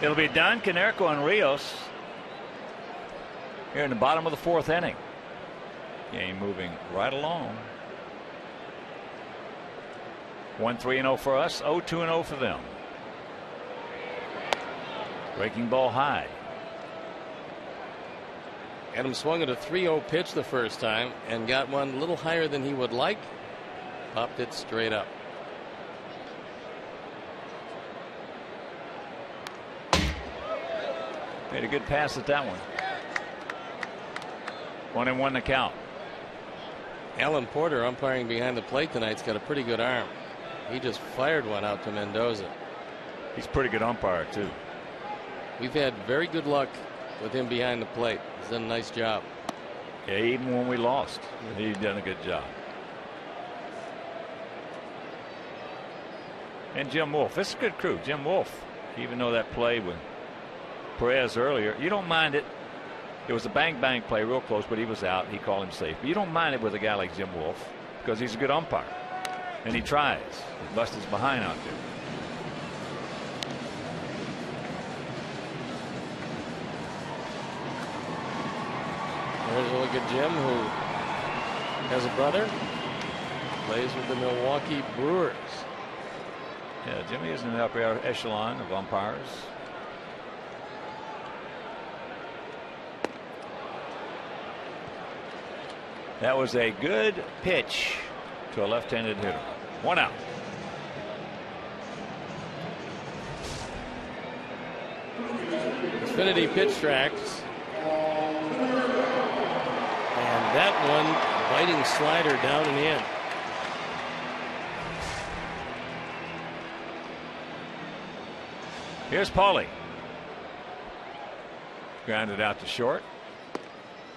It'll be Don Canerco and Rios here in the bottom of the 4th inning. Game moving right along. 1-3-0 for us, 0-2-0 for them. Breaking ball high. Adams swung at a 3-0 pitch the first time and got one a little higher than he would like. Popped it straight up. Made a good pass at that one. 1-1 the count. Alan Porter, umpiring behind the plate tonight's got a pretty good arm. He just fired one out to Mendoza. He's a pretty good umpire too. We've had very good luck with him behind the plate. He's done a nice job. Yeah, even when we lost, he's done a good job. And Jim Wolf. This is a good crew. Jim Wolf, even though that play with Perez earlier, you don't mind it. It was a bang play, real close, but he was out. He called him safe. But you don't mind it with a guy like Jim Wolf because he's a good umpire. And he tries. He busts his behind out there. There's a look at Jim, who has a brother, plays with the Milwaukee Brewers. Yeah, Jimmy is in the upper echelon of umpires. That was a good pitch to a left-handed hitter. 1 out. Xfinity pitch tracks. And that one biting slider down and in. Here's Paulie. Grounded out to short.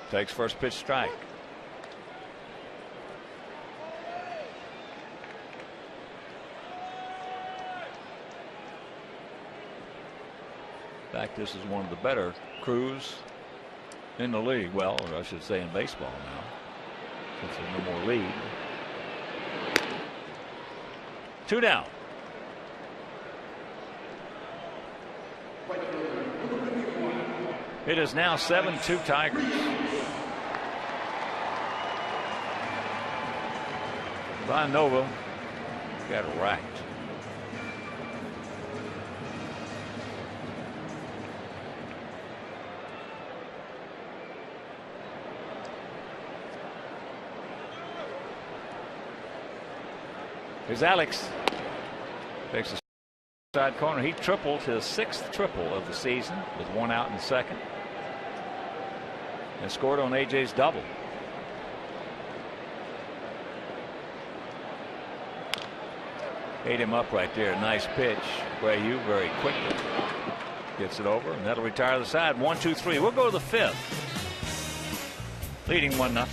Takes first pitch strike. In fact, this is one of the better crews in the league. Well, or I should say in baseball now, since there's no more lead. 2 down. It is now 7-2 Tigers. Von Nova got racked. Here's Alex. Takes a side corner. He tripled his 6th triple of the season with 1 out in the 2nd. And scored on AJ's double. Ate him up right there. Nice pitch. Brayu very quickly gets it over, and that'll retire the side. 1-2-3. We'll go to the 5th. Leading 1-0.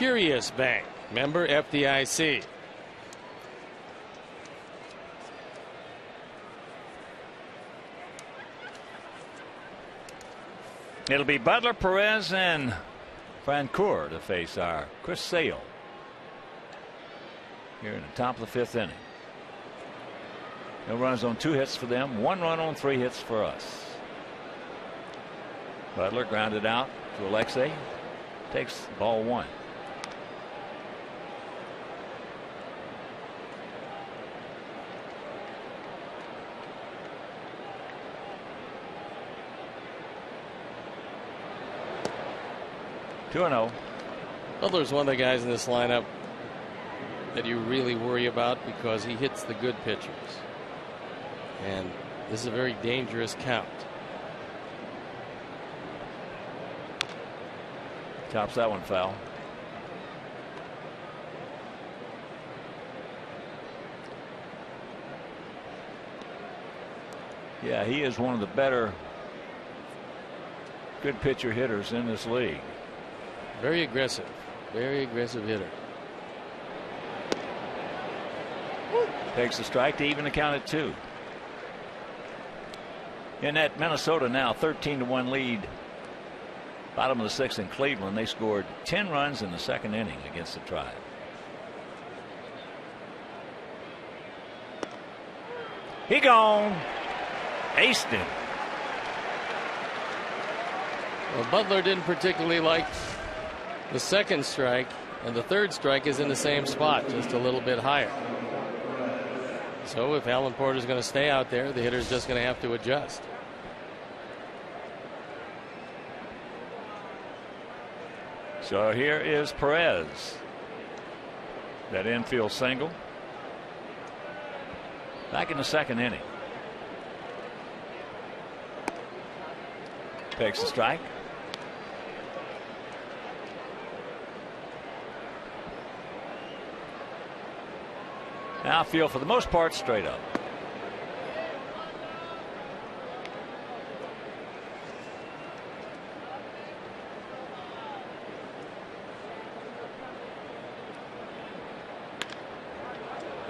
Curious Bank, member FDIC. It'll be Butler, Perez, and Francoeur to face our Chris Sale here in the top of the 5th inning. No runs on 2 hits for them, 1 run on 3 hits for us. Butler grounded out to Alexei, takes ball 1. Two and 0. Butler's one of the guys in this lineup that you really worry about because he hits the good pitchers. And this is a very dangerous count. Tops that one foul. Yeah, he is one of the better good pitcher hitters in this league. Very aggressive hitter. Takes a strike to even the count at 2. In that Minnesota now 13-1 lead. Bottom of the 6th in Cleveland. They scored 10 runs in the 2nd inning against the Tribe. He gone. Aced him. Well, Butler didn't particularly like the 2nd strike, and the 3rd strike is in the same spot, just a little bit higher. So if Alan Porter's going to stay out there, the hitter's just going to have to adjust. So here is Perez. That infield single. Back in the 2nd inning. Takes a strike. Outfield for the most part straight up.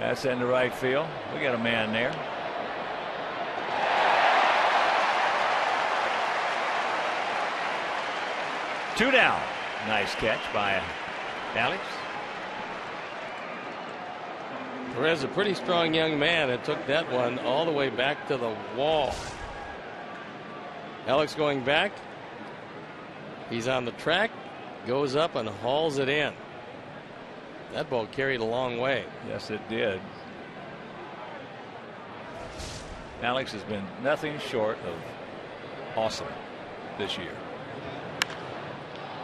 That's into right field. We got a man there. Two down. Nice catch by Alex. Perez, a pretty strong young man, and took that one all the way back to the wall. Alex going back. He's on the track, goes up and hauls it in. That ball carried a long way. Yes, it did. Alex has been nothing short of awesome this year.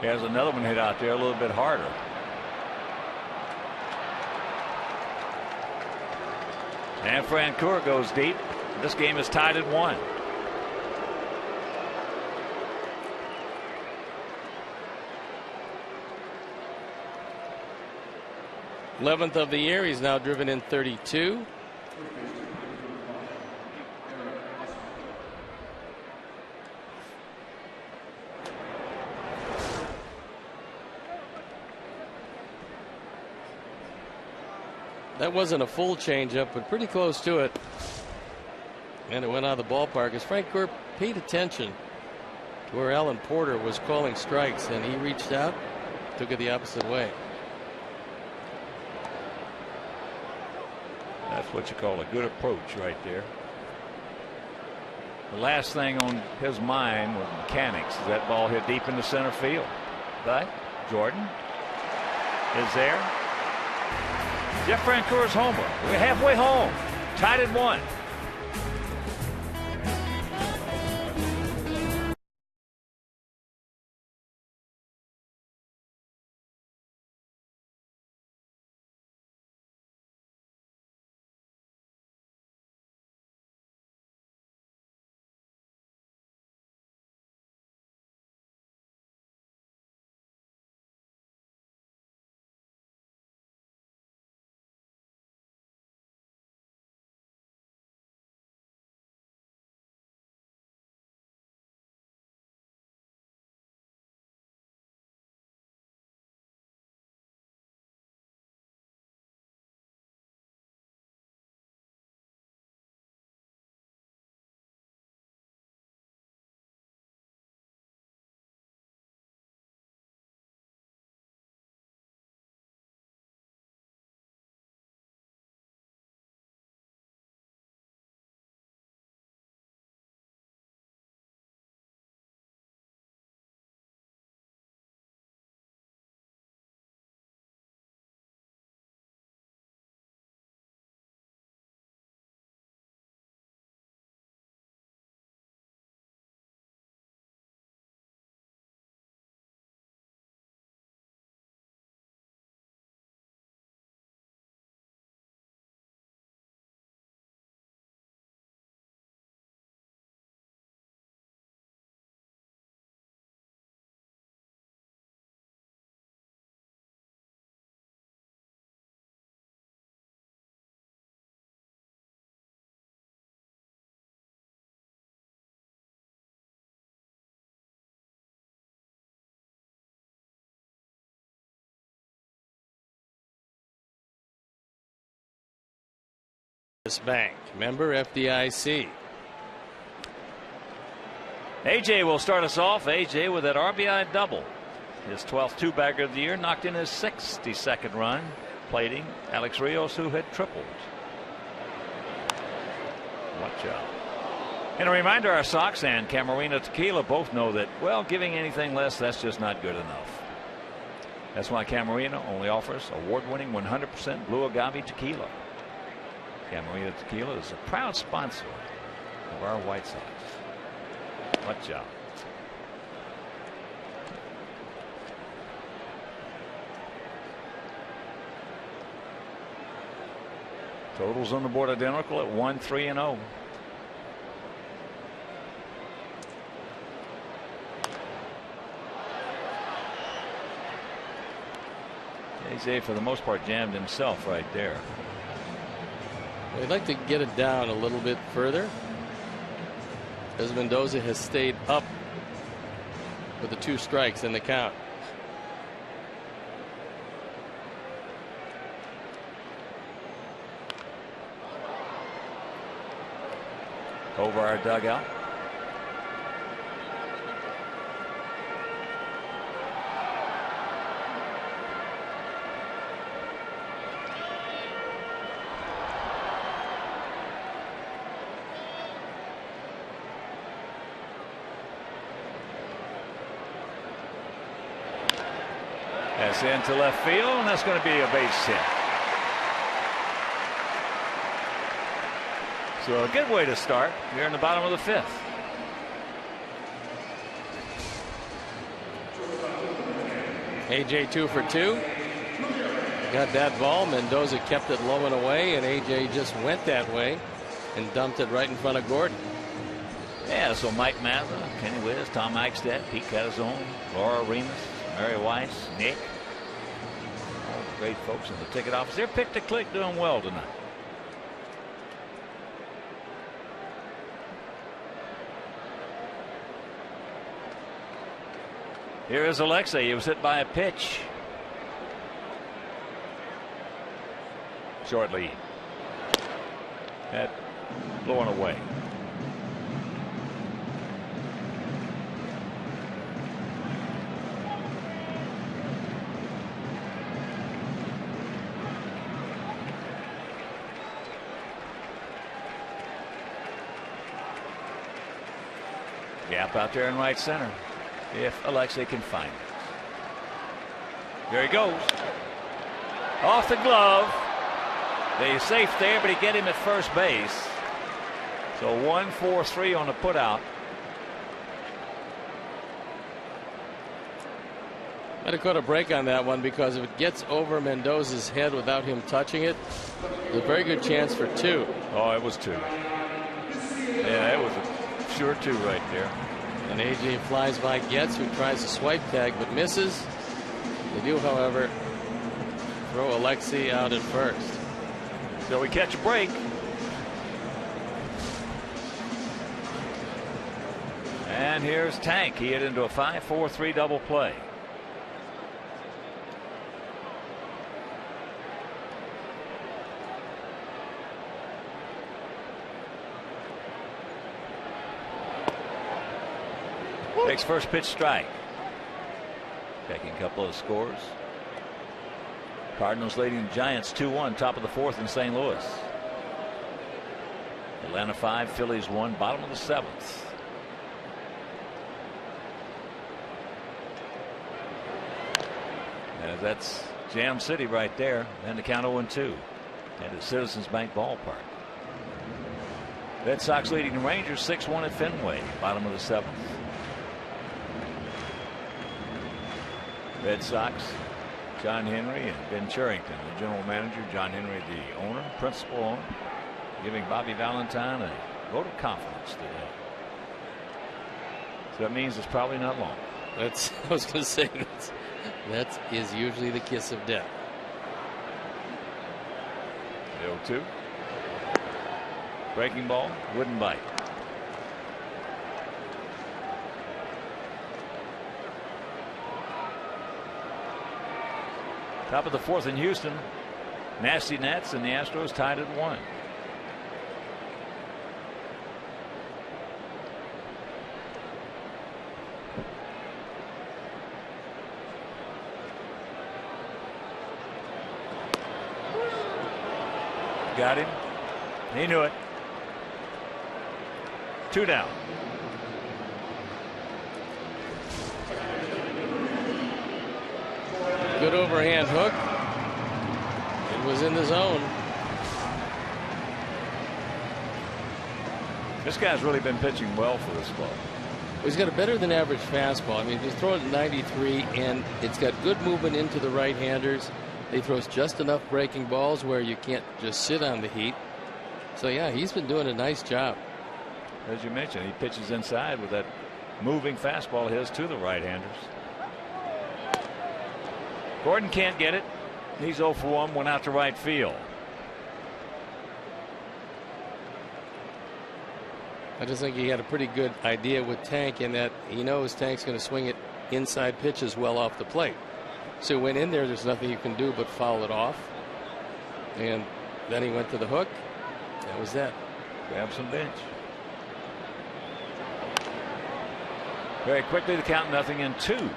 He has another one hit out there a little bit harder. And Francoeur goes deep. This game is tied at 1. Eleventh of the year. He's now driven in 32. That wasn't a full changeup, but pretty close to it. And it went out of the ballpark as Francoeur paid attention to where Alan Porter was calling strikes, and he reached out, took it the opposite way. That's what you call a good approach right there. The last thing on his mind was mechanics. That ball hit deep into center field. But Jordan is there. Jeff Francoeur's homer. We're halfway home. Tied at 1. Bank, member FDIC. AJ will start us off. AJ with that RBI double. His 12th two-bagger of the year, knocked in his 62nd run, plating Alex Rios, who had tripled. Watch out. And a reminder, our Sox and Camarena Tequila both know that, well, giving anything less, that's just not good enough. That's why Camarena only offers award-winning 100% blue agave tequila. Camarena Tequila is a proud sponsor of our White Sox. Watch out. Totals on the board identical at 1, 3, and 0. AJ, for the most part, jammed himself right there. They'd like to get it down a little bit further, as Mendoza has stayed up with the 2 strikes in the count. Over our dugout. That's into left field, and that's going to be a base hit. So a good way to start here in the bottom of the 5th. AJ 2 for 2. Got that ball. Mendoza kept it low and away, and AJ just went that way and dumped it right in front of Gordon. Yeah, so Mike Mazza, Kenny Wiz, Tom Eichstadt, Pete Catazone, Laura Remus, Mary Weiss, Nick, all the great folks in the ticket office. They're Pick to Click doing well tonight. Here is Alexei. He was hit by a pitch. Short lead. That blowing away. Gap out there in right center. If Alexei can find it. There he goes. Off the glove. They're safe there, but he get him at first base. So 1-4-3 on the putout. Might have caught a break on that one, because if it gets over Mendoza's head without him touching it, there's a very good chance for 2. Oh, it was 2. Yeah, it was a sure 2 right there. And AJ flies by Getz, who tries to swipe tag but misses. They do, however, throw Alexei out at first. So we catch a break. And here's Tank. He hit into a 5-4-3 double play. Takes first pitch strike. Checking a couple of scores. Cardinals leading the Giants 2-1, top of the 4th in St. Louis. Atlanta 5, Phillies 1, bottom of the 7th. And that's Jam City right there. And the count 0-2 at the Citizens Bank Ballpark. Red Sox leading the Rangers 6-1 at Fenway, bottom of the 7th. Red Sox, John Henry and Ben Cherington, the general manager. John Henry, the owner, principal owner, giving Bobby Valentine a vote of confidence today. So that means it's probably not long. That's, I was going to say, that is usually the kiss of death. 0-2. Breaking ball, wouldn't bite. Top of the 4th in Houston. Nasty Nats and the Astros tied at 1. got him. He knew it. 2 down. Good overhand hook. It was in the zone. This guy's really been pitching well for this club. He's got a better than average fastball. I mean, he's throwing at 93, and it's got good movement into the right-handers. He throws just enough breaking balls where you can't just sit on the heat. So, yeah, he's been doing a nice job. As you mentioned, he pitches inside with that moving fastball of his to the right-handers. Gordon can't get it. He's 0 for 1, went out to right field. I just think he had a pretty good idea with Tank in that he knows Tank's going to swing it inside pitches well off the plate. So he went in there. There's nothing you can do but foul it off. And then he went to the hook. That was that. Grab some bench. Very quickly the count 0-2.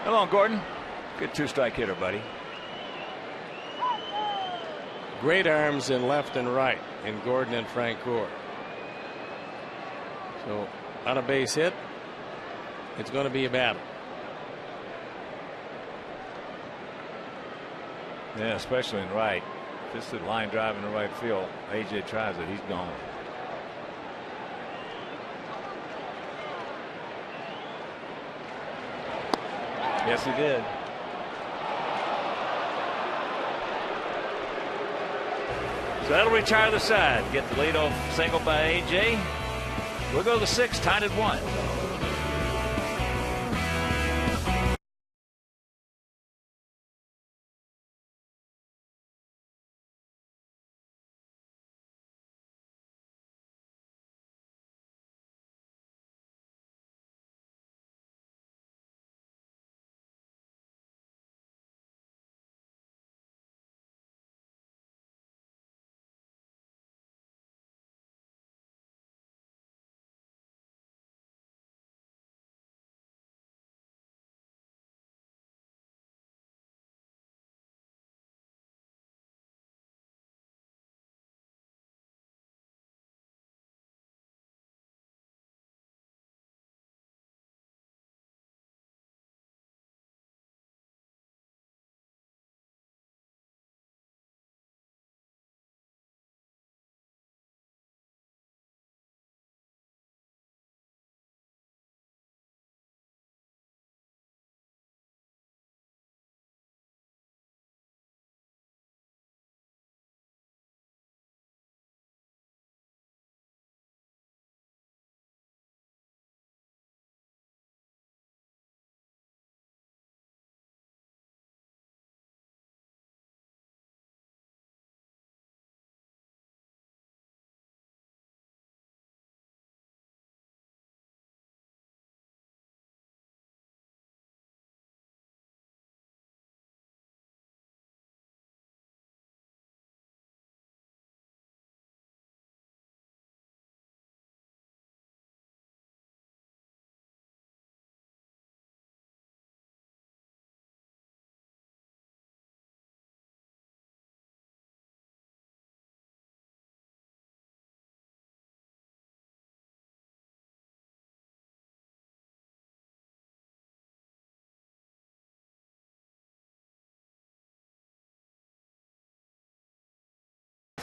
Come on, Gordon. Good 2-strike hitter, buddy. Great arms in left and right in Gordon and Frank Gore. So on a base hit, it's going to be a battle. Yeah, especially in right. Just a line drive in the right field. AJ tries it. He's gone. Yes, he did. So that'll retire the side. Get the leadoff single by AJ. We'll go to the 6th, tied at 1.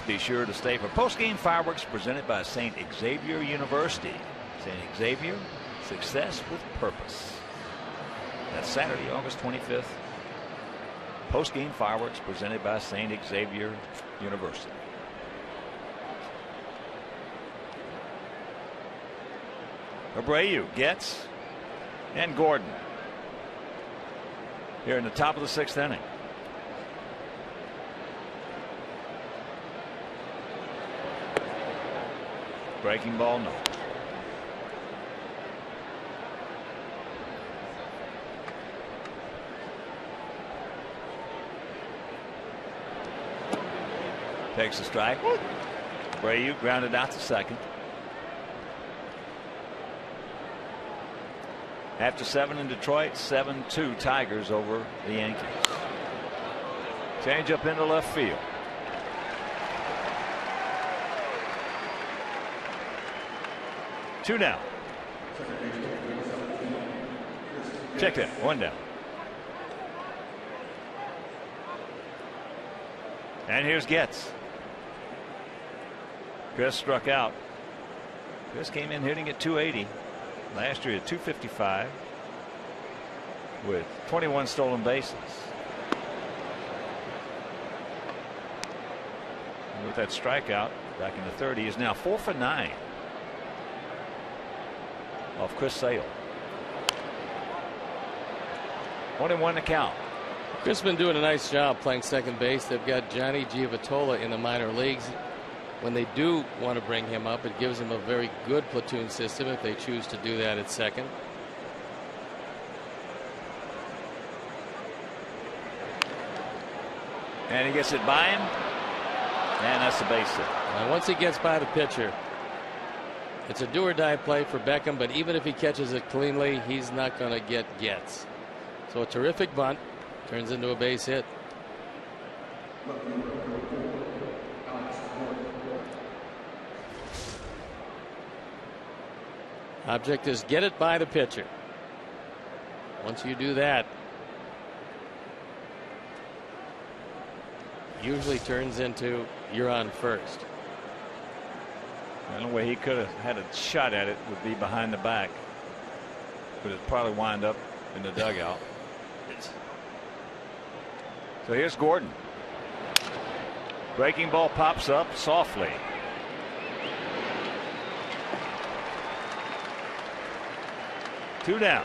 Be sure to stay for post-game fireworks presented by St. Xavier University. St. Xavier, success with purpose. That's Saturday, August 25th. Post-game fireworks presented by St. Xavier University. Abreu gets, and Gordon here in the top of the 6th inning. Breaking ball, no. Takes a strike. Abreu grounded out to second. After 7 in Detroit, 7-2 Tigers over the Yankees. Change up into left field. Two down. Check that. One down. And here's Getz. Chris struck out. Chris came in hitting at 280. Last year at 255 with 21 stolen bases. And with that strikeout back in the 30s, is now 4 for 9 off Chris Sale. 1-1 to count. Chris has been doing a nice job playing second base. They've got Johnny Giavottola in the minor leagues. When they do want to bring him up, it gives them a very good platoon system if they choose to do that at second. And he gets it by him. And that's the base hit. Now, once he gets by the pitcher, it's a do or die play for Beckham, but even if he catches it cleanly, he's not going to get Getz. So a terrific bunt turns into a base hit. Object is get it by the pitcher. Once you do that, usually turns into you're on first. The only way he could have had a shot at it would be behind the back, but it'd probably wind up in the dugout. So here's Gordon. Breaking ball pops up softly. Two down.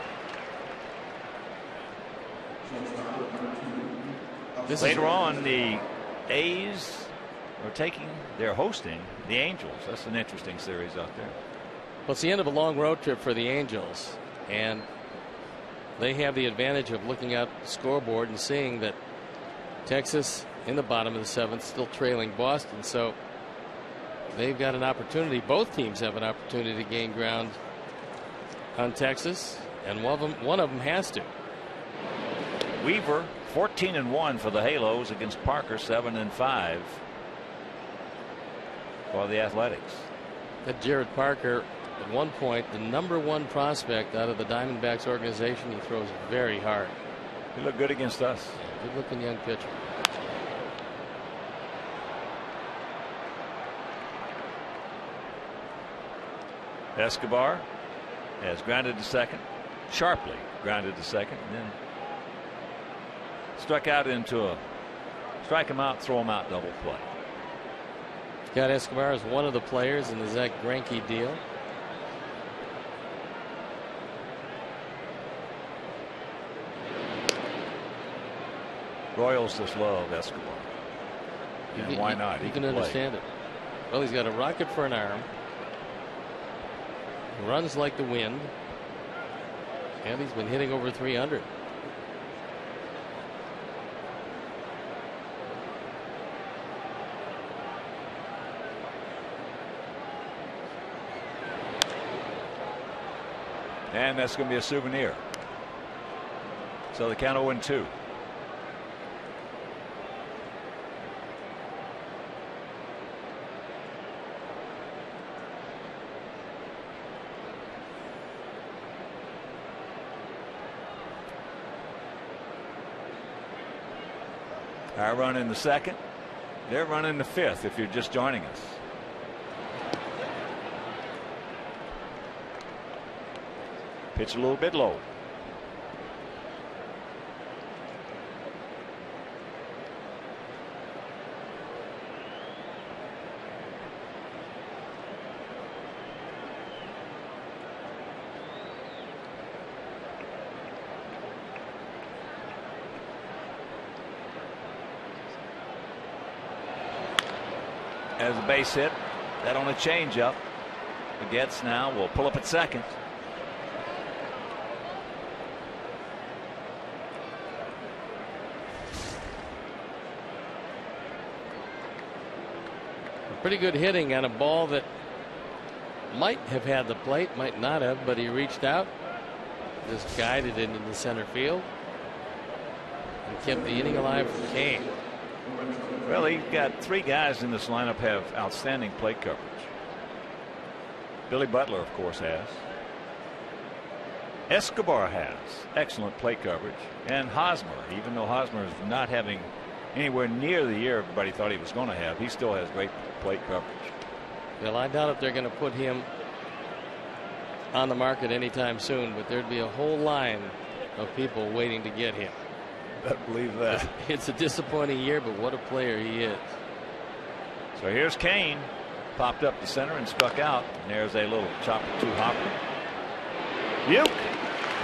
Later on, the A's they're hosting the Angels. That's an interesting series out there. Well, it's the end of a long road trip for the Angels, and they have the advantage of looking at the scoreboard and seeing that Texas in the bottom of the seventh, still trailing Boston. So they've got an opportunity. Both teams have an opportunity to gain ground on Texas, and one of them has to. Weaver 14-1 for the Halos against Parker 7-5 for the Athletics. That Jared Parker, at one point, the #1 prospect out of the Diamondbacks organization. He throws very hard. He looked good against us. Good looking young pitcher. Escobar has grounded to second, sharply grounded to second, and then struck out into a strike him out, throw him out double play. Got Escobar as one of the players in the Zach Greinke deal. Royals just love Escobar. And why not? You can understand it. Well, he's got a rocket for an arm. Runs like the wind. And he's been hitting over 300. And that's going to be a souvenir. So the count 0-2. Our run in the second. They're running the fifth if you're just joining us. Pitch a little bit low. As a base hit, that on a changeup. Getz now will pull up at second. Pretty good hitting on a ball that might have had the plate, might not have, but he reached out just guided it into center field and kept the inning alive for Kane. Well, he's got 3 guys in this lineup have outstanding plate coverage. Billy Butler, of course, has. Escobar has excellent plate coverage. And Hosmer, even though Hosmer is not having anywhere near the year everybody thought he was going to have, he still has great plate coverage. Well, I doubt if they're going to put him on the market anytime soon, but there'd be a whole line of people waiting to get him. I believe that. It's a disappointing year, but what a player he is. So here's Kane. Popped up the center and struck out. And there's a little chopper 2 hopper. Uke.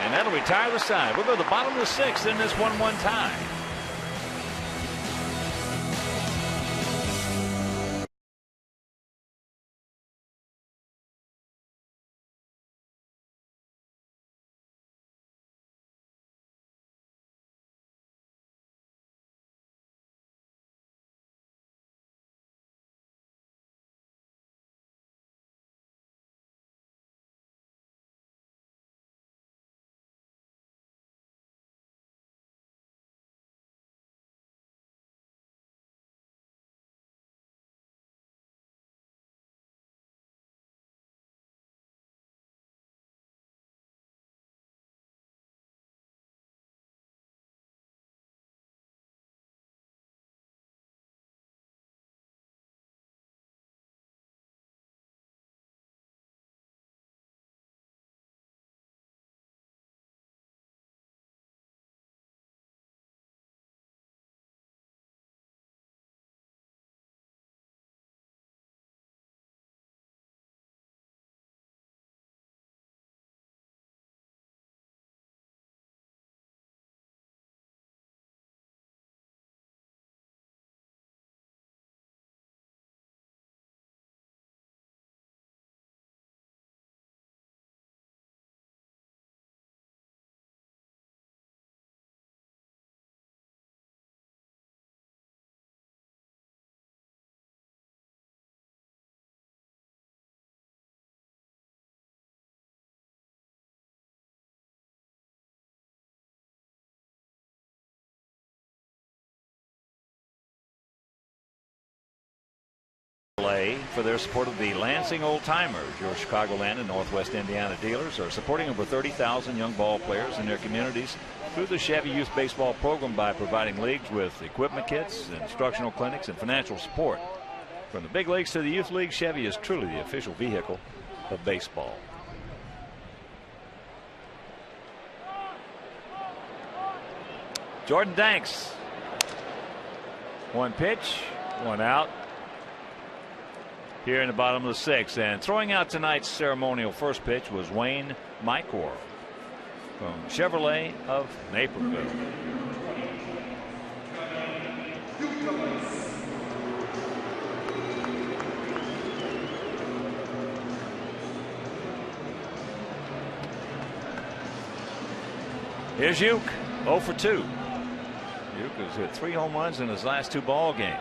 And that'll retire the side. We'll go to the bottom of the 6th in this 1-1 tie. For their support of the Lansing Old Timers. Your Chicagoland and Northwest Indiana dealers are supporting over 30,000 young ball players in their communities through the Chevy Youth Baseball program by providing leagues with equipment kits, instructional clinics, and financial support. From the big leagues to the youth league, Chevy is truly the official vehicle of baseball. Jordan Danks. 1 pitch, 1 out. Here in the bottom of the 6th, and throwing out tonight's ceremonial first pitch was Wayne Mykor from Chevrolet of Naperville. Here's Uke, 0 for 2. Uke has hit 3 home runs in his last 2 ball games.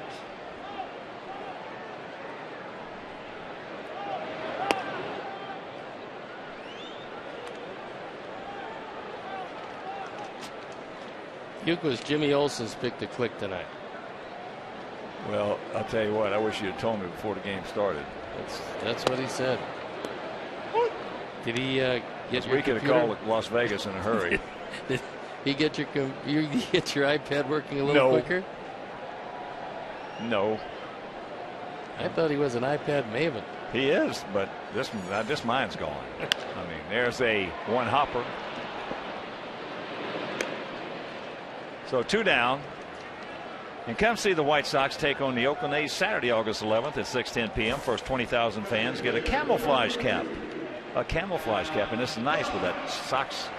Uke was Jimmy Olsen's pick to click tonight. Well, I'll tell you what, I wish you had told me before the game started. That's what he said. Did he get your We could have called Las Vegas in a hurry. Did he get your iPad working a little quicker? No. I thought he was an iPad maven. He is, but this mine's gone. I mean, there's a 1 hopper. So 2 down. And come see the White Sox take on the Oakland A's Saturday, August 11th at 6:10 p.m. First 20,000 fans get a camouflage cap. A camouflage cap, and this is nice with that Sox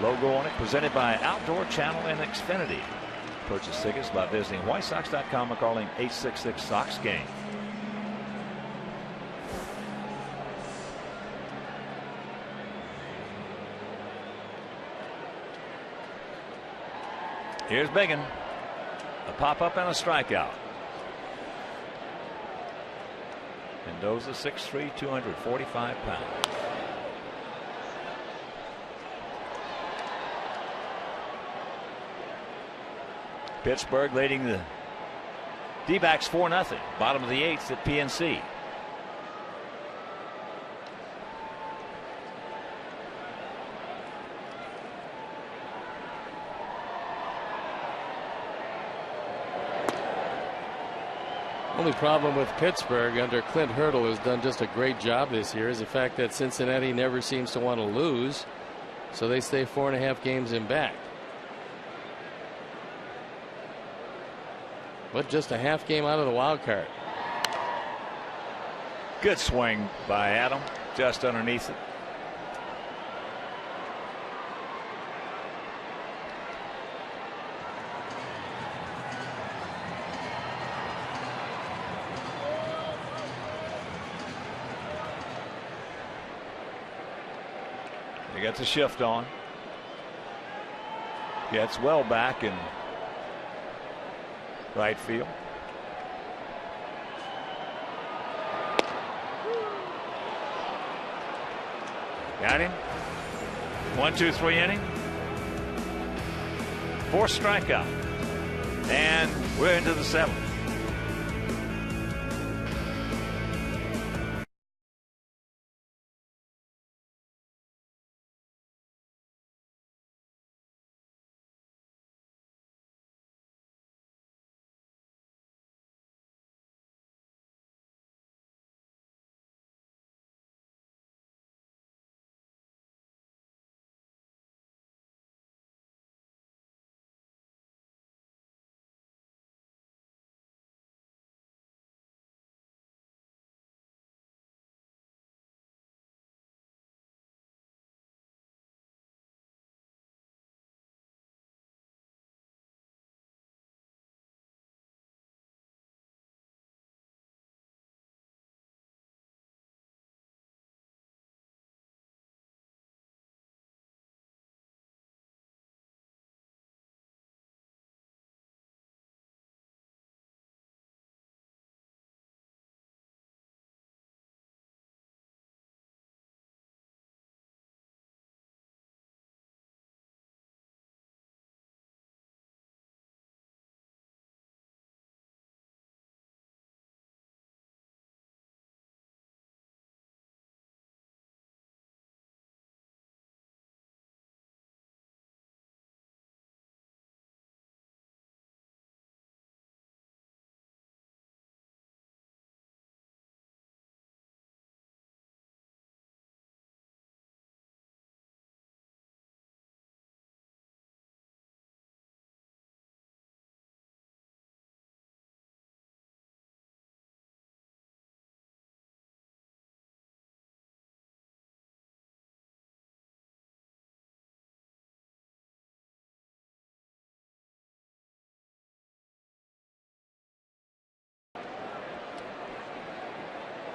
logo on it. Presented by Outdoor Channel and Xfinity. Purchase tickets by visiting whitesox.com or calling 866-SOX-GAME. Here's Biggin. A pop-up and a strikeout. Mendoza, 6'3", 245 pounds. Pittsburgh leading the D-backs 4-0. Bottom of the 8th at PNC. Only problem with Pittsburgh under Clint Hurdle, has done just a great job this year, is the fact that Cincinnati never seems to want to lose, so they stay 4.5 games in back. But just a half game out of the wild card. Good swing by Adam, just underneath it. They got the shift on. Gets well back in right field. Got him. 1-2-3 inning. 4th strikeout. And we're into the 7th.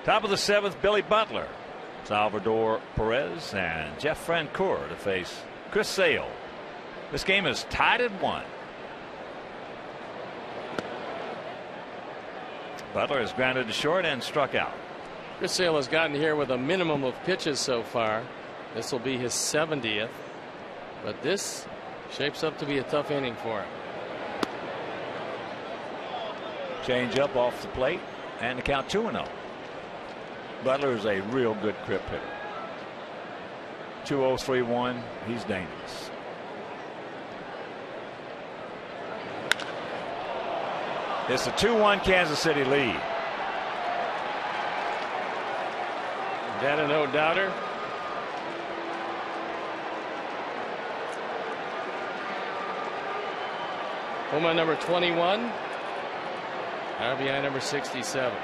Top of the 7th, Billy Butler, Salvador Perez, and Jeff Francoeur to face Chris Sale. This game is tied at 1. Butler has grounded to short and struck out. Chris Sale has gotten here with a minimum of pitches so far. This will be his 70th, but this shapes up to be a tough inning for him. Change up off the plate, and the count 2-0. Butler is a real good grip hitter. 2-0-3-1. He's dangerous. It's a 2-1 Kansas City lead. Is that a no doubter? Home run number 21. RBI number 67.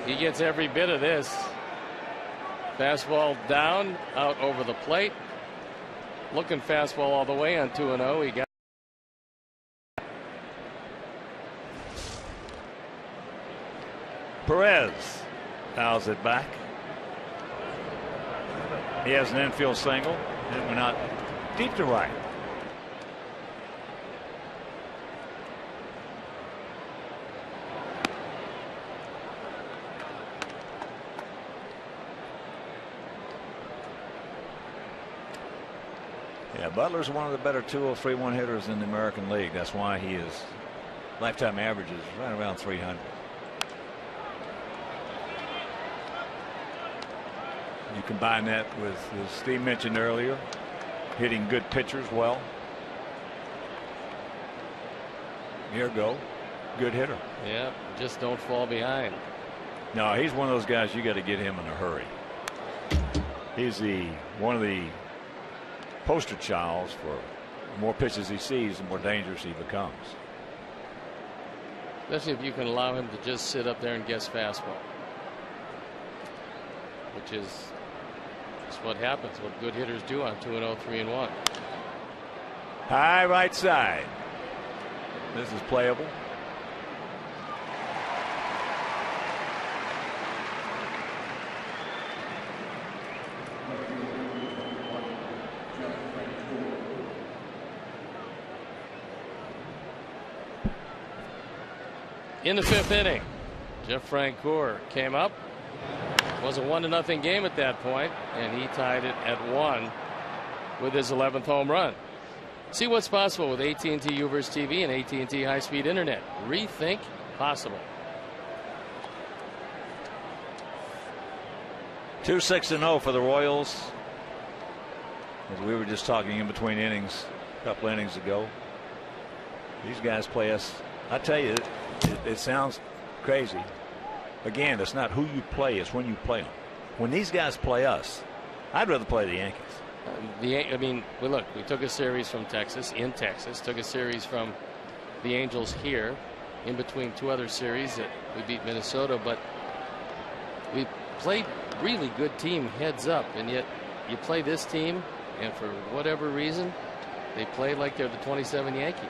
He gets every bit of this. Fastball down, out over the plate. Looking fastball all the way on 2-0. He got. Perez fouls it back. He has an infield single. It went out deep to right. Yeah, Butler's one of the better 203-1 hitters in the American League. That's why he is lifetime average is right around 300. You combine that with, as Steve mentioned earlier, hitting good pitchers well. Here go, good hitter. Yeah, just don't fall behind. No, he's one of those guys you got to get him in a hurry. He's one of the poster childs for the more pitches he sees, the more dangerous he becomes. Especially if you can allow him to just sit up there and guess fastball, which is what happens, what good hitters do on 2-0, 3-1. High right side. This is playable. In the 5th inning, Jeff Francoeur came up. It was a 1-0 game at that point, and he tied it at 1 with his 11th home run. See what's possible with AT&T Uverse TV and AT&T high-speed internet. Rethink possible. 2-6-0 for the Royals. As we were just talking in between innings, a couple innings ago. These guys play us. I tell you, it sounds crazy. Again, it's not who you play, it's when you play them. When these guys play us, I'd rather play the Yankees. I mean, well, look, we took a series from Texas, in Texas, took a series from the Angels here, in between 2 other series that we beat Minnesota, but we played really good team heads up, and yet you play this team, and for whatever reason, they play like they're the 27 Yankees.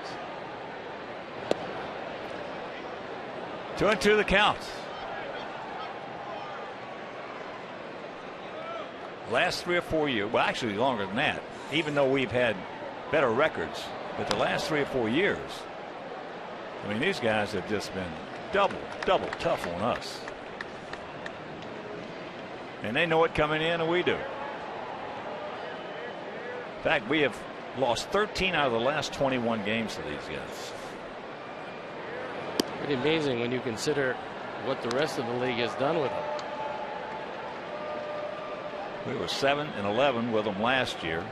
2-2 the count. Last 3 or 4 years, well, actually longer than that, even though we've had better records, but the last 3 or 4 years, I mean, these guys have just been double tough on us. And they know it coming in, and we do. In fact, we have lost 13 out of the last 21 games to these guys. Pretty amazing when you consider what the rest of the league has done with them. We were 7-11 with them last year.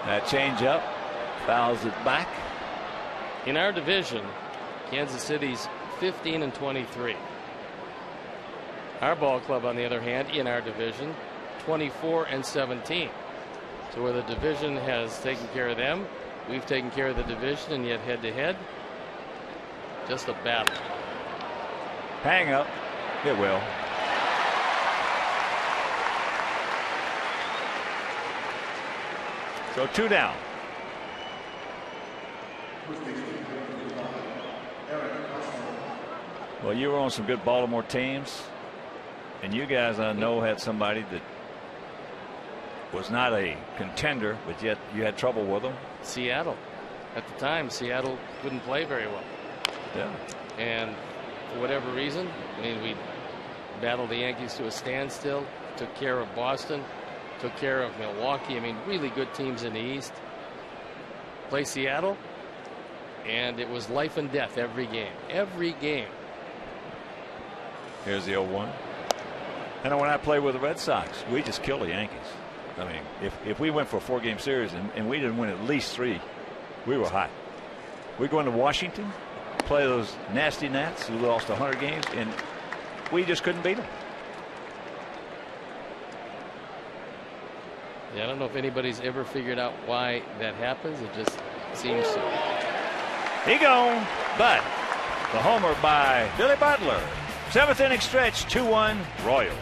That changeup fouls it back. In our division, Kansas City's 15-23. Our ball club, on the other hand, in our division, 24-17. So where the division has taken care of them, we've taken care of the division, and yet head-to-head, just a battle. Hang up. It will. So 2 down. Well, you were on some good Baltimore teams, and you guys, I know, had somebody that was not a contender, but yet you had trouble with them. Seattle. At the time, Seattle couldn't play very well. Yeah. And for whatever reason, I mean, we battled the Yankees to a standstill, took care of Boston, took care of Milwaukee. I mean, really good teams in the East. Play Seattle, and it was life and death every game. Every game. Here's the 0-1. And when I played with the Red Sox, we just killed the Yankees. I mean, if we went for a 4-game series and we didn't win at least 3, we were hot. We go into Washington, play those nasty Nats who lost 100 games, and we just couldn't beat them. Yeah, I don't know if anybody's ever figured out why that happens. It just seems to. He gone, but the homer by Billy Butler. 7th inning stretch, 2-1 Royals.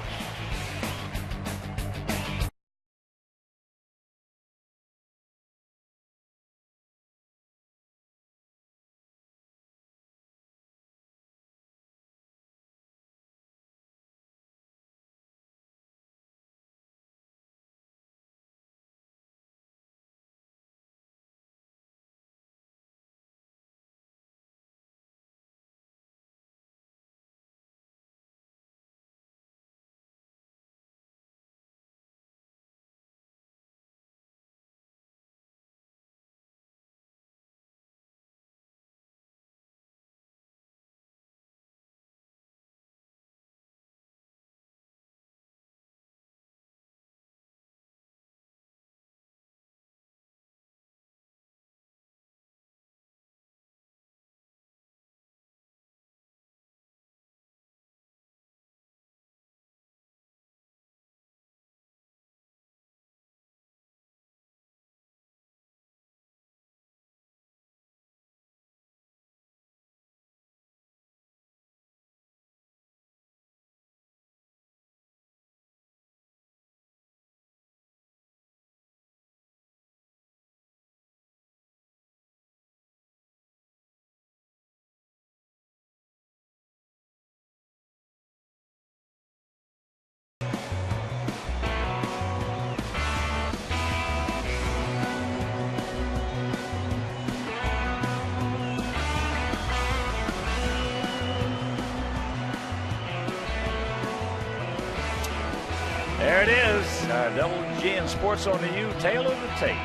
There it is. Our Double G in Sports on the U. Tail of the tape.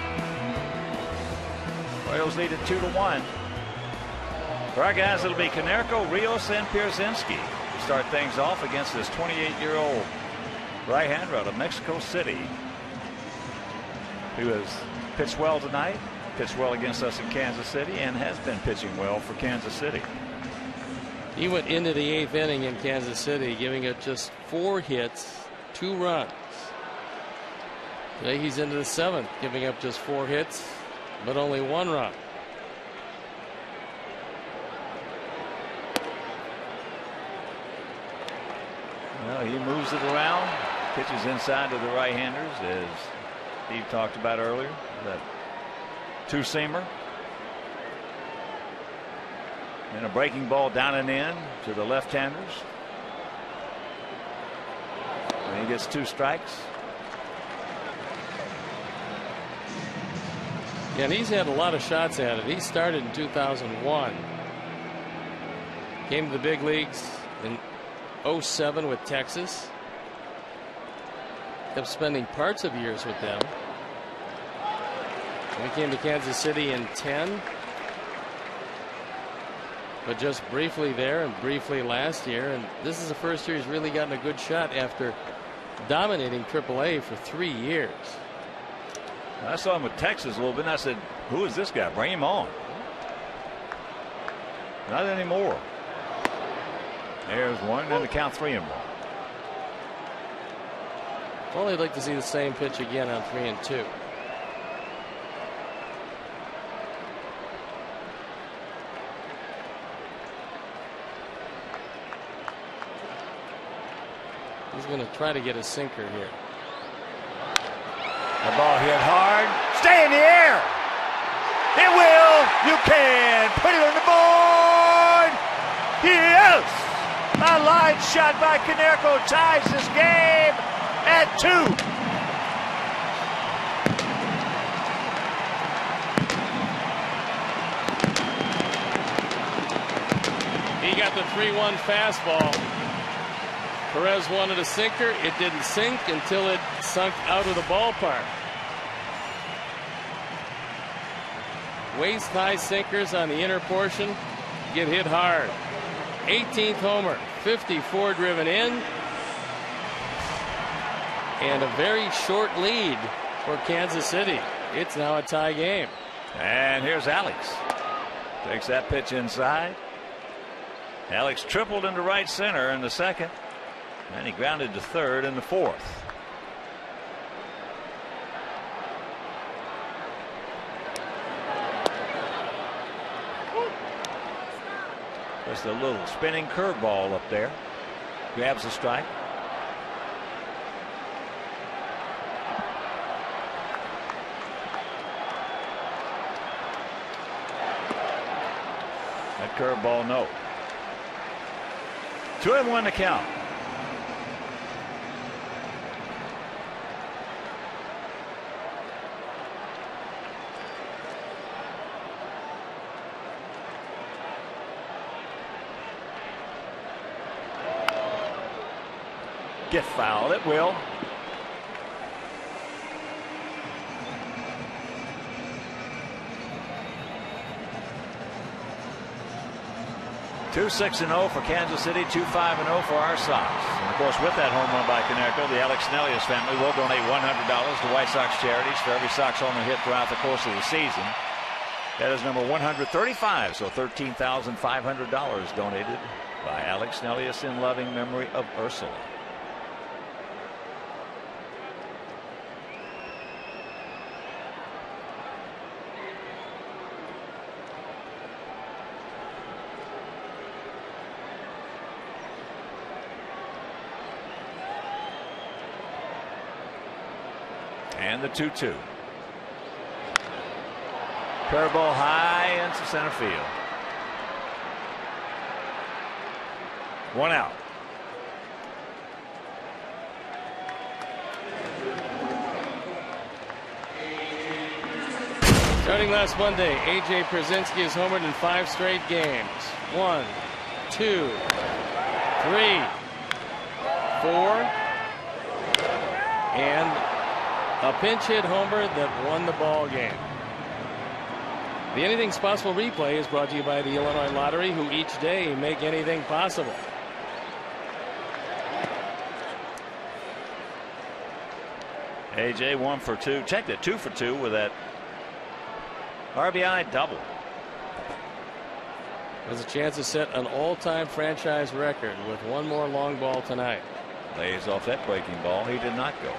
Royals lead at 2-1. For our guys, it'll be Konerko, Rios, and Pierzynski to start things off against this 28-year-old right-hander out of Mexico City, who has pitched well tonight, pitched well against us in Kansas City, and has been pitching well for Kansas City. He went into the 8th inning in Kansas City, giving up just 4 hits, 2 runs. Today he's into the 7th, giving up just 4 hits, but only 1 run. Well, he moves it around, pitches inside to the right-handers, as Steve talked about earlier. That two-seamer. And a breaking ball down and in to the left-handers. And he gets 2 strikes. Yeah, and he's had a lot of shots at it. He started in 2001. Came to the big leagues in 07 with Texas. Kept spending parts of years with them. And he came to Kansas City in 10. But just briefly there and briefly last year. And this is the first year he's really gotten a good shot after dominating AAA for 3 years. I saw him with Texas a little bit, and I said, who is this guy? Bring him on. Not anymore. There's one, and the count 3-1. Well, I'd like to see the same pitch again on 3-2. He's going to try to get a sinker here. The ball hit hard. Stay in the air. It will. You can put it on the board. Yes. A line shot by Konerko ties this game at 2. He got the 3-1 fastball. Perez wanted a sinker. It didn't sink until it sunk out of the ballpark. Waist-high sinkers on the inner portion get hit hard. 18th homer, 54 driven in, and a very short lead for Kansas City. It's now a tie game. And here's Alex. Takes that pitch inside. Alex tripled into right center in the 2nd. And he grounded to 3rd in the 4th. Just a little spinning curveball up there. Grabs the strike. That curveball, no. 2-1 to count. Get fouled. It will. Two 6-0 for Kansas City, 2-5-0 for our Sox. And of course, with that home run by Konerko, the Alex Nelius family will donate $100 to White Sox charities for every Sox homer hit throughout the course of the season. That is number 135, so $13,500 donated by Alex Nelius in loving memory of Ursula. And the 2-2. Curveball high into center field. 1 out. Starting last Monday, A.J. Pierzynski has homered in 5 straight games. 1, 2, 3, 4, and a pinch hit homer that won the ball game. The Anything's Possible replay is brought to you by the Illinois Lottery, who each day make anything possible. AJ 1 for 2. Checked it 2 for 2 with that RBI double. Has a chance to set an all-time franchise record with one more long ball tonight. Lays off that breaking ball. He did not go.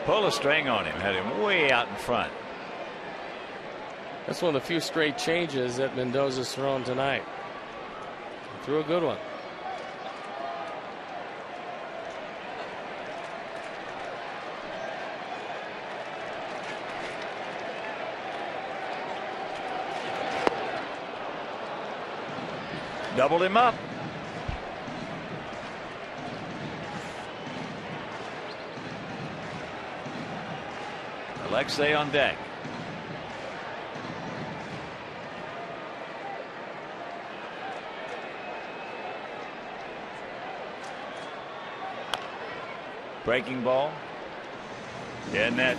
Pull a string on him, had him way out in front. That's one of the few straight changes that Mendoza's thrown tonight. He threw a good one. Doubled him up. Alexei on deck. Breaking ball. In that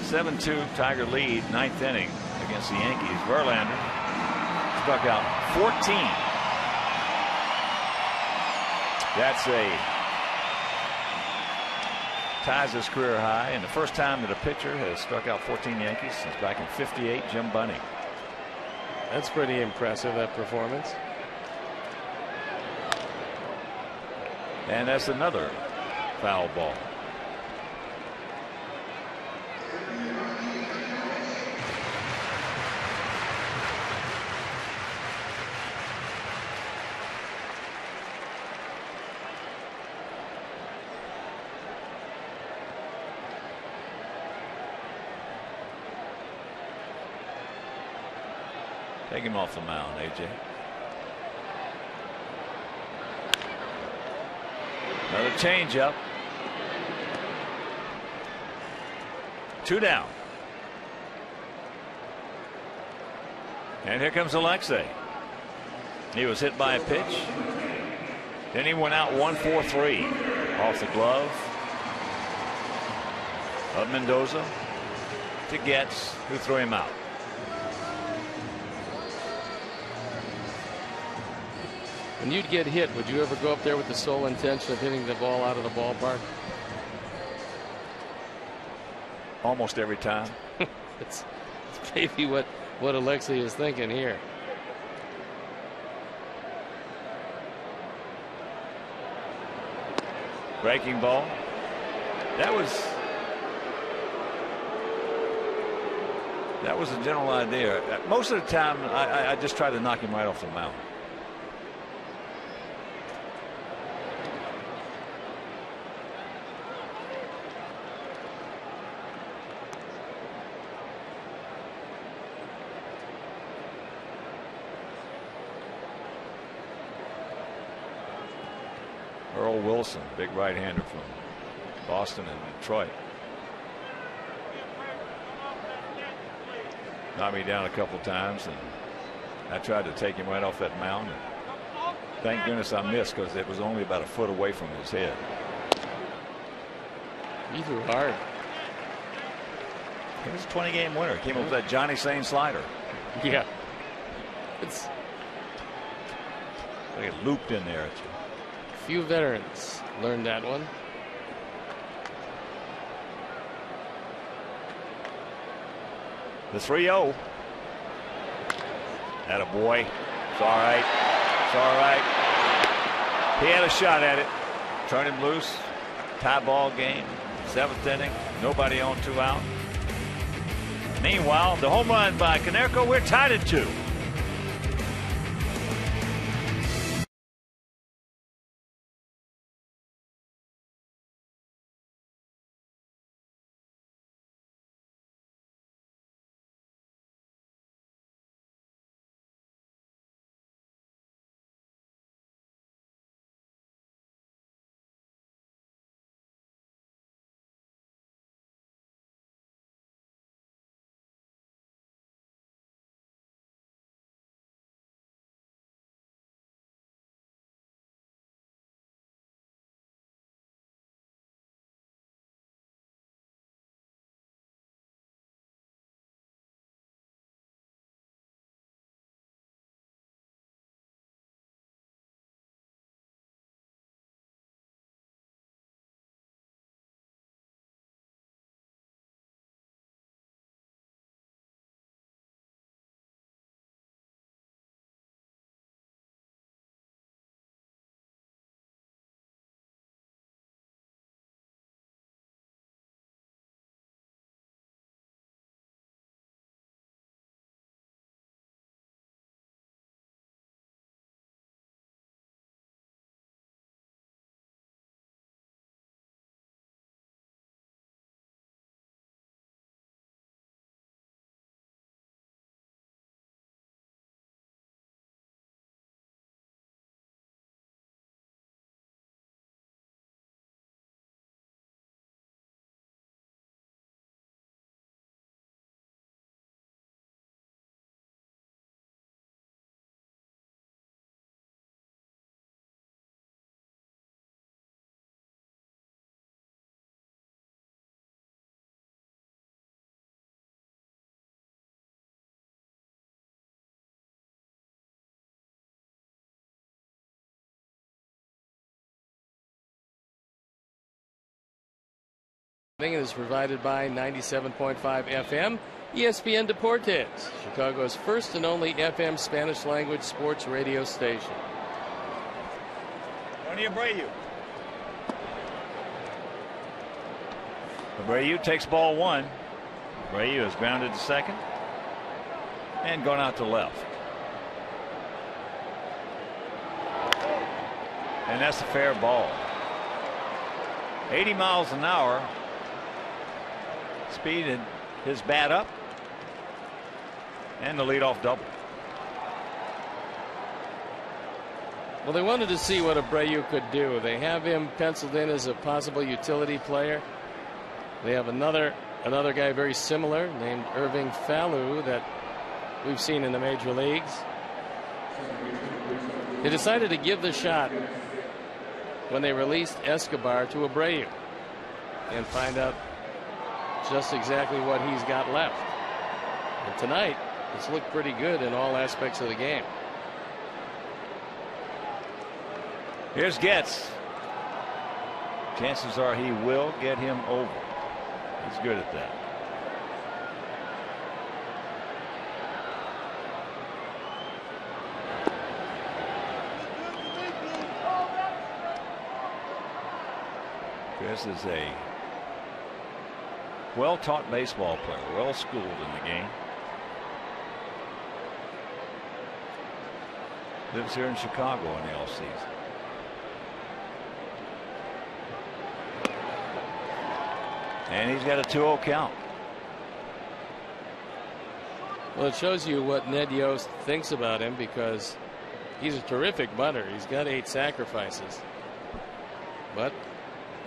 7-2 Tiger lead, 9th inning against the Yankees. Verlander struck out 14. That's ties his career high, and the first time that a pitcher has struck out 14 Yankees since back in '58, Jim Bunning. That's pretty impressive, that performance. And that's another foul ball. Take him off the mound, AJ. Another changeup. 2 down. And here comes Alexei. He was hit by a pitch. Then he went out 1-4-3 off the glove of Mendoza to Getz, who threw him out. When you'd get hit, would you ever go up there with the sole intention of hitting the ball out of the ballpark? Almost every time. It's maybe what Alexei is thinking here. Breaking ball. That was the general idea. Most of the time, I just try to knock him right off the mound. Earl Wilson, big right-hander from Boston and Detroit. Knocked me down a couple times, and I tried to take him right off that mound. And thank goodness I missed, because it was only about a foot away from his head. He threw hard. He was a 20-game winner. Came up with that Johnny Sane slider. Yeah. It's like it looped in there at you. Few veterans learned that one. The 3-0. Attaboy. It's all right. It's all right. He had a shot at it. Turned him loose. Tie ball game. 7th inning. Nobody on, 2 out. Meanwhile, the home run by Konerko. We're tied at 2. is provided by 97.5 FM ESPN Deportes, Chicago's first and only FM Spanish language sports radio station. Tony Abreu. Abreu takes ball one. Abreu is grounded to second and gone out to left. And that's a fair ball. 80 miles an hour. Speeded his bat up. And the leadoff double. Well, they wanted to see what Abreu could do. They have him penciled in as a possible utility player. They have another guy very similar named Irving Falou that we've seen in the major leagues. They decided to give the shot when they released Escobar to Abreu and find out just exactly what he's got left. And tonight, it's looked pretty good in all aspects of the game. Here's Getz. Chances are he will get him over. He's good at that. Chris is a well-taught baseball player, well-schooled in the game. Lives here in Chicago in the offseason. And he's got a 2-0 count. Well, it shows you what Ned Yost thinks about him, because he's a terrific bunter. He's got 8 sacrifices. But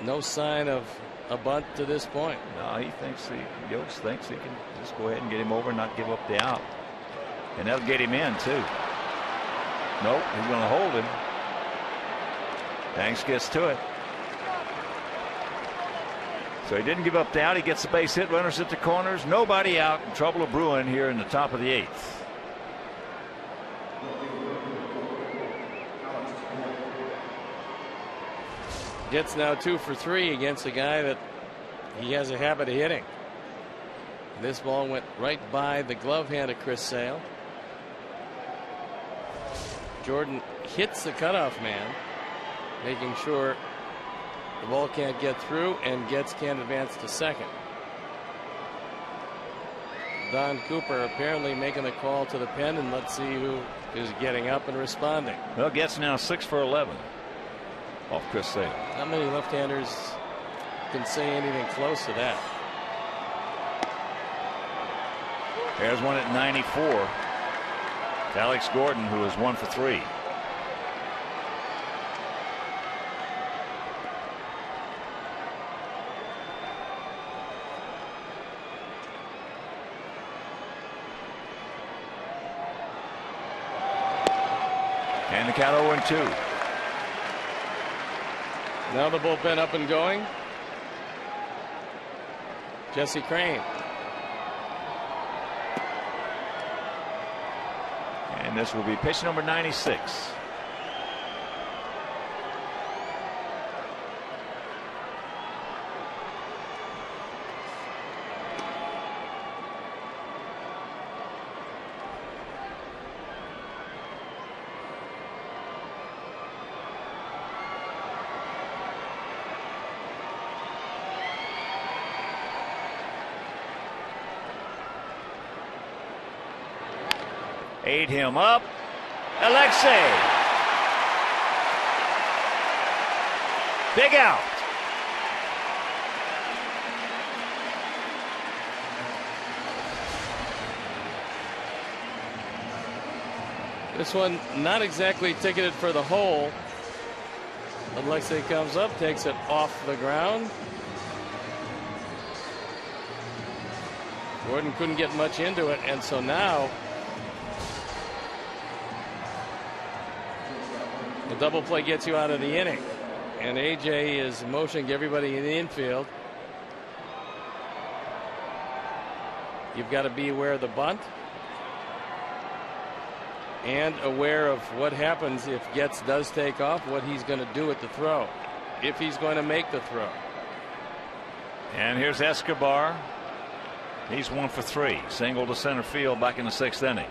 no sign of a bunt to this point. No, Yost thinks he can just go ahead and get him over and not give up the out. And that'll get him in, too. Nope, he's going to hold him. Banks gets to it. So he didn't give up the out. He gets the base hit. Runners at the corners. Nobody out. Trouble of brewing here in the top of the 8th. Gets now 2 for 3 against a guy that he has a habit of hitting. This ball went right by the glove hand of Chris Sale. Jordan hits the cutoff man, making sure the ball can't get through, and Getz can't advance to second. Don Cooper apparently making the call to the pen, and let's see who is getting up and responding. Well, Getz now 6 for 11 off Chris Sale. Not many left-handers can say anything close to that. There's one at 94. It's Alex Gordon, who is 1 for 3. And the count 0-2. Now the bullpen up and going. Jesse Crane. And this will be pitch number 96. Ate him up. Alexei. Big out. This one not exactly ticketed for the hole. Alexei comes up, takes it off the ground. Gordon couldn't get much into it, and so now the double play gets you out of the inning, and AJ is motioning everybody in the infield. You've got to be aware of the bunt and aware of what happens if Getz does take off, what he's going to do at the throw, if he's going to make the throw. And here's Escobar. He's 1 for 3. Single to center field back in the 6th inning.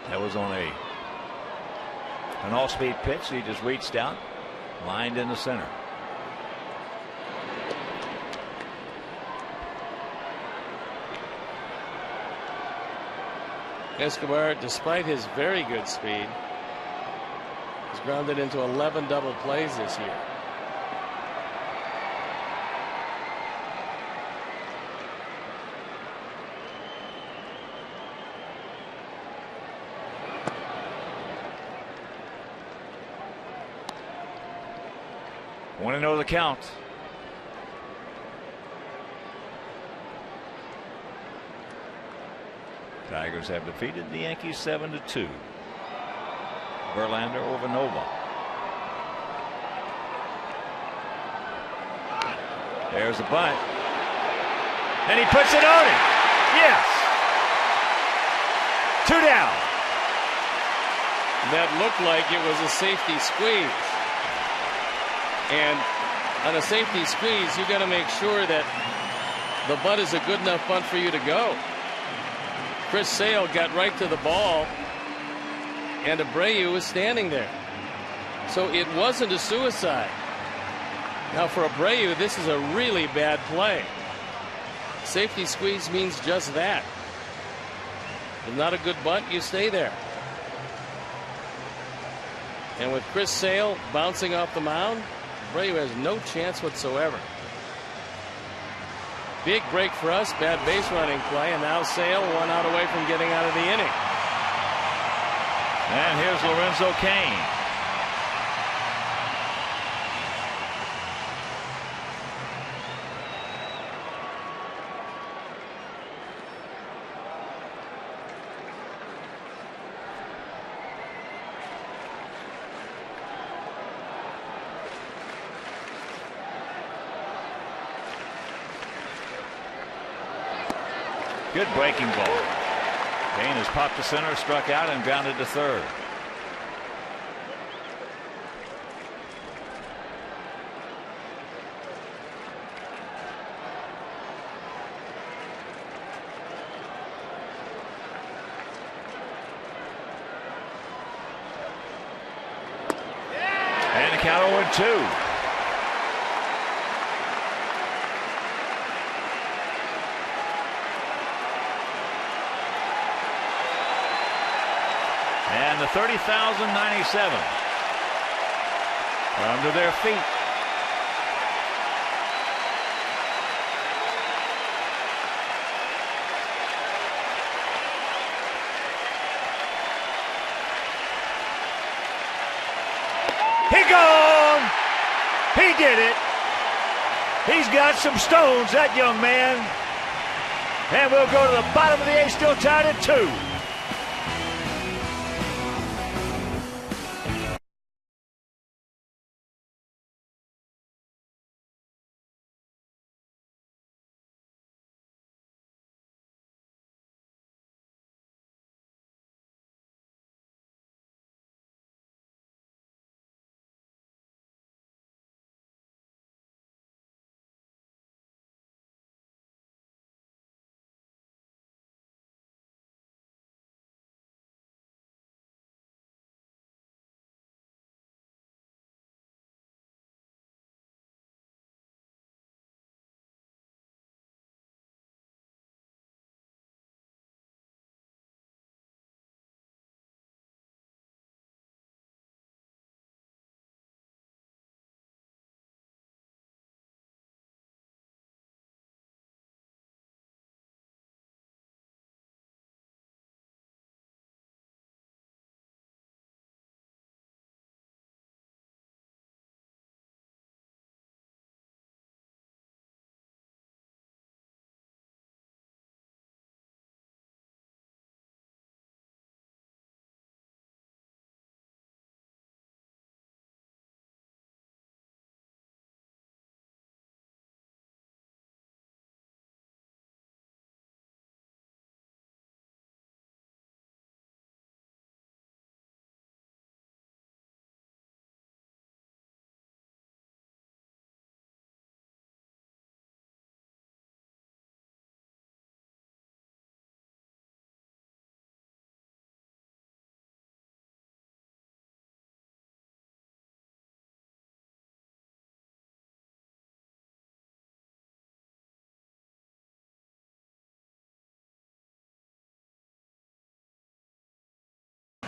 That was on an off-speed pitch. He just reached out, lined in the center. Escobar, despite his very good speed, has grounded into 11 double plays this year. Want to know the count. Tigers have defeated the Yankees 7-2. Verlander over Nova. There's a bunt. And he puts it on it. Yes. 2 down. That looked like it was a safety squeeze. And on a safety squeeze, you got to make sure that the bunt is a good enough bunt for you to go. Chris Sale got right to the ball, and Abreu was standing there. So it wasn't a suicide. Now for Abreu, this is a really bad play. Safety squeeze means just that. If not a good bunt, you stay there. And with Chris Sale bouncing off the mound, Abreu has no chance whatsoever. Big break for us, bad base running play, and now Sale 1 out away from getting out of the inning. And here's Lorenzo Cain. Good breaking ball. Cain has popped to center, struck out, and grounded to third. And the count 0-2. And the 30,097 are under their feet. He gone. He did it. He's got some stones, that young man. And we'll go to the bottom of the 8th, still tied at 2.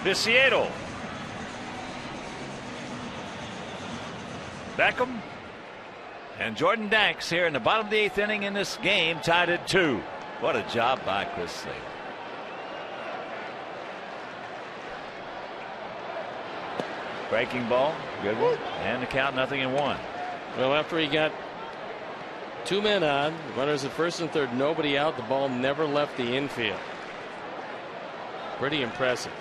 Viciedo. Beckham. And Jordan Danks here in the bottom of the 8th inning in this game, tied at 2. What a job by Chris Sale. Breaking ball, good one, and the count 0-1. Well, after he got 2 men on, runners at first and third, nobody out, the ball never left the infield. Pretty impressive.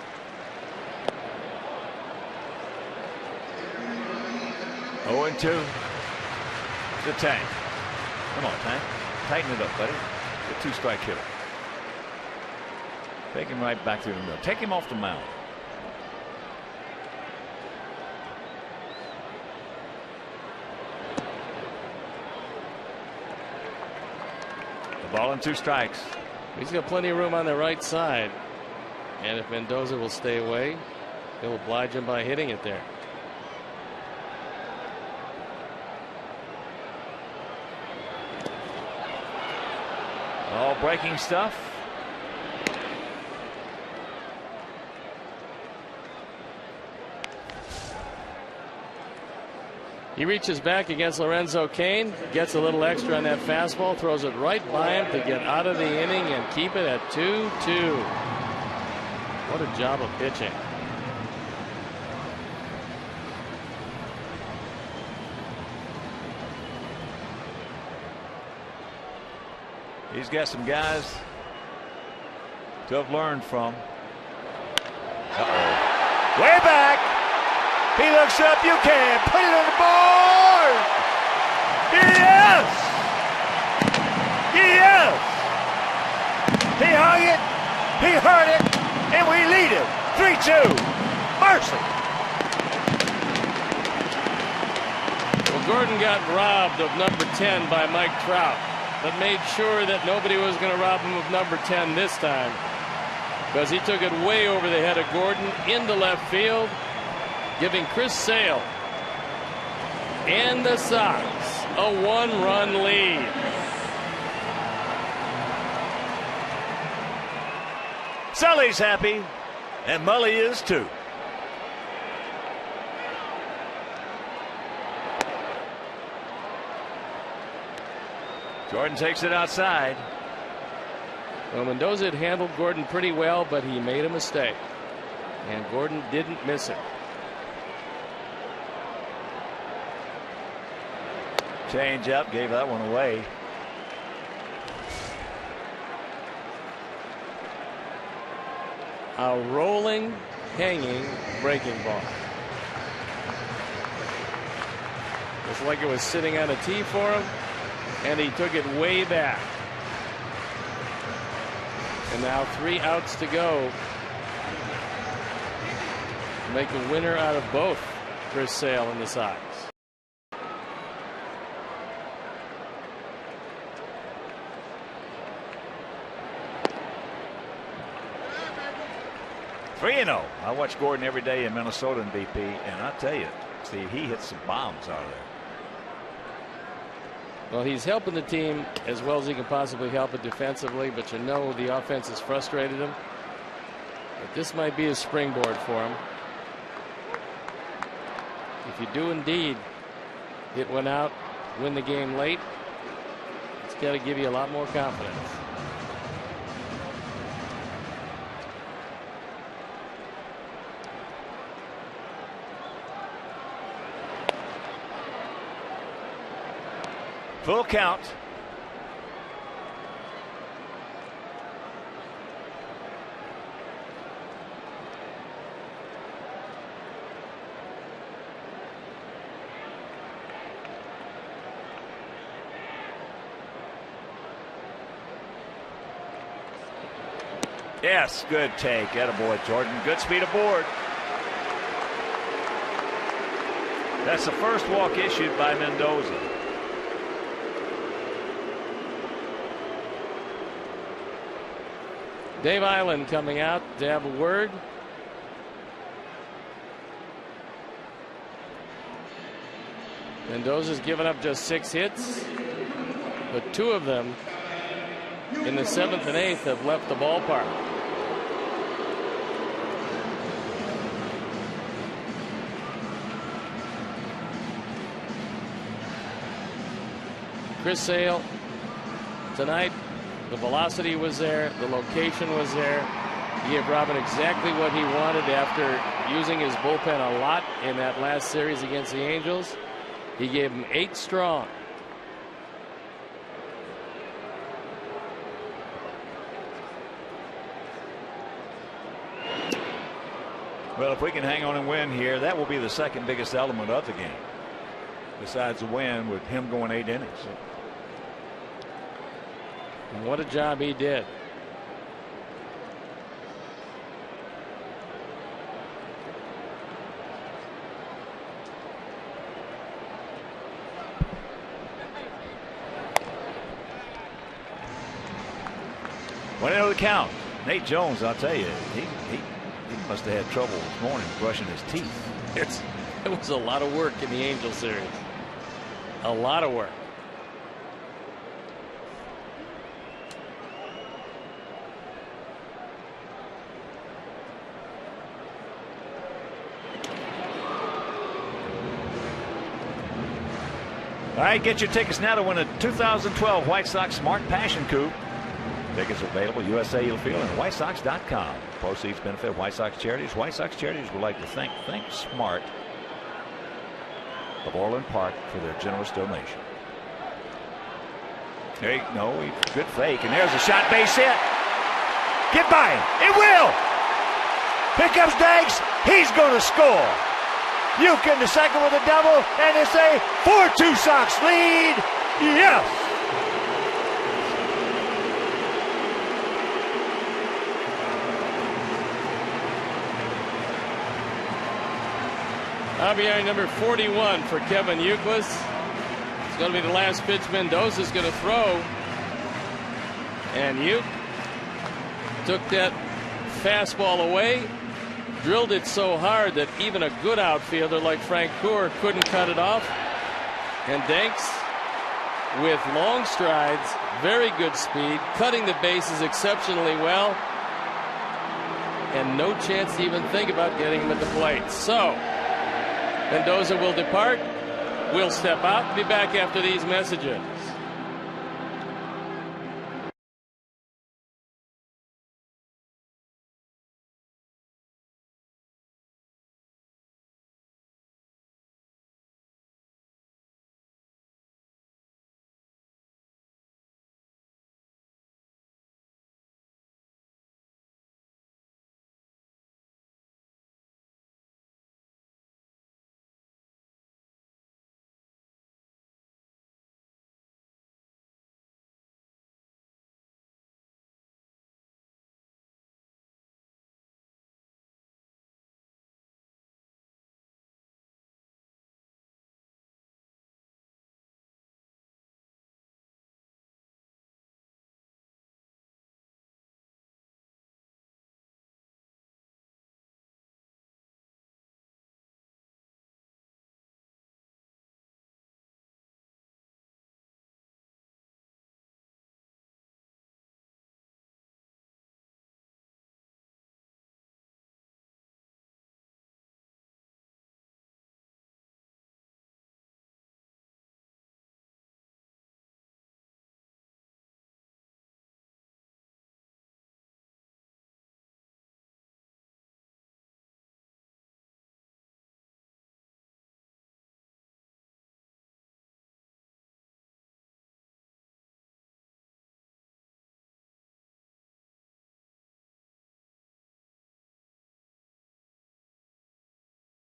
Oh, and 2. The Tank. Come on, Tank. Tighten it up, buddy. The 2-strike hitter. Take him right back through the middle. Take him off the mound. The ball and 2 strikes. He's got plenty of room on the right side. And if Mendoza will stay away, he'll oblige him by hitting it there. All breaking stuff. He reaches back against Lorenzo Cain, gets a little extra on that fastball, throws it right by him to get out of the inning and keep it at 2-2. What a job of pitching. He's got some guys to have learned from. Uh-oh. Way back. He looks up. You can't put it on the board. Yes. Yes. He hung it. He heard it. And we lead it. 3-2. Mercy. Well, Gordon got robbed of number 10 by Mike Trout, but made sure that nobody was going to rob him of number 10 this time, because he took it way over the head of Gordon into left field, giving Chris Sale and the Sox a 1-run lead. Sully's happy, and Mully is too. Jordan takes it outside. Well, Mendoza had handled Gordon pretty well, but he made a mistake, and Gordon didn't miss it. Change up, gave that one away. A rolling, hanging breaking ball. It's like it was sitting on a tee for him, and he took it way back. And now 3 outs to go to make a winner out of both Chris Sale and the Sox. Three 3-0. I watch Gordon every day in Minnesota and BP, and I tell you, Steve, he hits some bombs out of there. Well, he's helping the team as well as he can possibly help it defensively, but you know the offense has frustrated him. But this might be a springboard for him. If you do indeed hit one out, win the game late, it's got to give you a lot more confidence. Full count. Yes, good take. Attaboy, Jordan. Good speed aboard. That's the first walk issued by Mendoza. Dave Island coming out to have a word. Mendoza's given up just 6 hits, but 2 of them in the 7th and 8th have left the ballpark. Chris Sale tonight, the velocity was there, the location was there. He gave Robin exactly what he wanted after using his bullpen a lot in that last series against the Angels. He gave him 8 strong. Well, if we can hang on and win here, that will be the second biggest element of the game, besides the win, with him going 8 innings. And what a job he did. One into the count. Nate Jones, I'll tell you, he must have had trouble this morning brushing his teeth. It was a lot of work in the Angel series. A lot of work. All right, get your tickets now to win a 2012 White Sox Smart Passion Coupe. Tickets available USA Field and WhiteSox.com. Proceeds benefit White Sox Charities. White Sox Charities would like to thank Smart of Orland Park for their generous donation. There you go. Good fake, and there's a shot, base hit. Get by him. It will. Here comes Diggs. He's going to score. Uke in the second with a double, and it's a 4-2 Sox lead. Yes. RBI number 41 for Kevin Youkilis. It's going to be the last pitch Mendoza's going to throw. And Uke took that fastball away, drilled it so hard that even a good outfielder like Frank Coor couldn't cut it off. And Danks, with long strides, very good speed, cutting the bases exceptionally well, and no chance to even think about getting him at the plate. So Mendoza will depart. We'll step out and be back after these messages.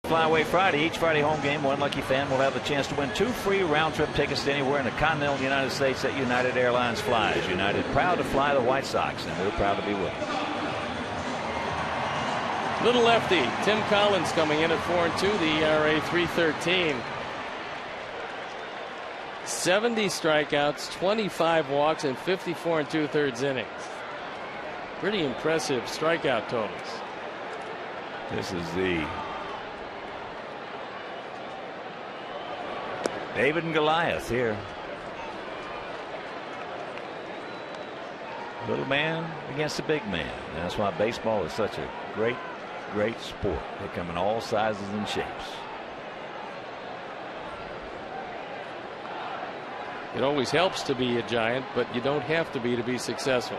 Flyway Friday. Each Friday home game, one lucky fan will have the chance to win 2 free round-trip tickets to anywhere in the continental United States that United Airlines flies. United proud to fly the White Sox, and we're proud to be with them. Little lefty Tim Collins coming in at 4-2, the ERA 3.13. 70 strikeouts, 25 walks, and 54 2/3 innings. Pretty impressive strikeout totals. This is the David and Goliath here. Little man against the big man. And that's why baseball is such a great, great sport. They come in all sizes and shapes. It always helps to be a giant, but you don't have to be successful.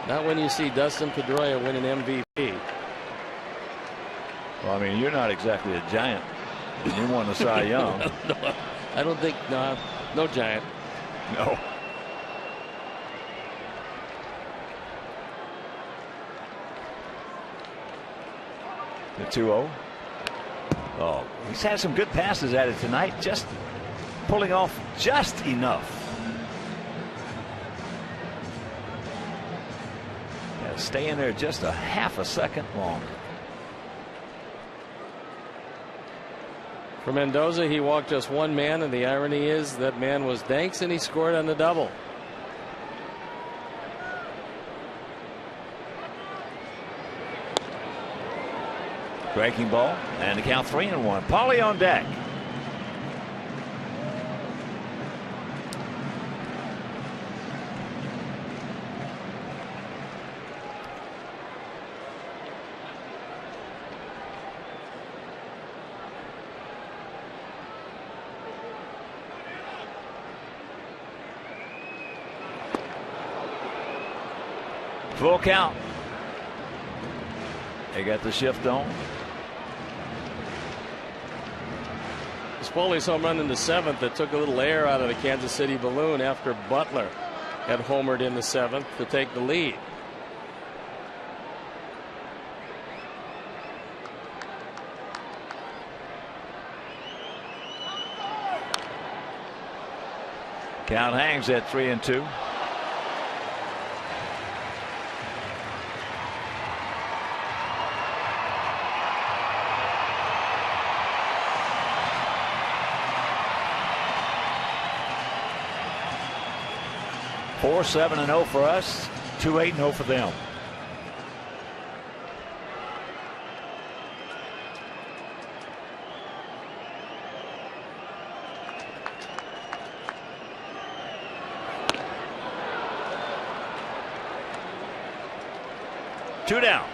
Not when you see Dustin Pedroia win an MVP. Well, I mean, you're not exactly a giant. You won the Cy Young. No, I don't think. No giant. No. The 2-0. Oh, he's had some good passes at it tonight. Just pulling off just enough. Yeah, stay in there just a half a second longer. For Mendoza, he walked just one man, and the irony is that man was Danks, and he scored on the double. Breaking ball, and the count 3-1. Paulie on deck. Full count. They got the shift on. Pauly's home run in the 7th that took a little air out of the Kansas City balloon after Butler had homered in the 7th to take the lead. Count hangs at 3-2. Four 7-0 for us, 2-8-0 for them. Two down.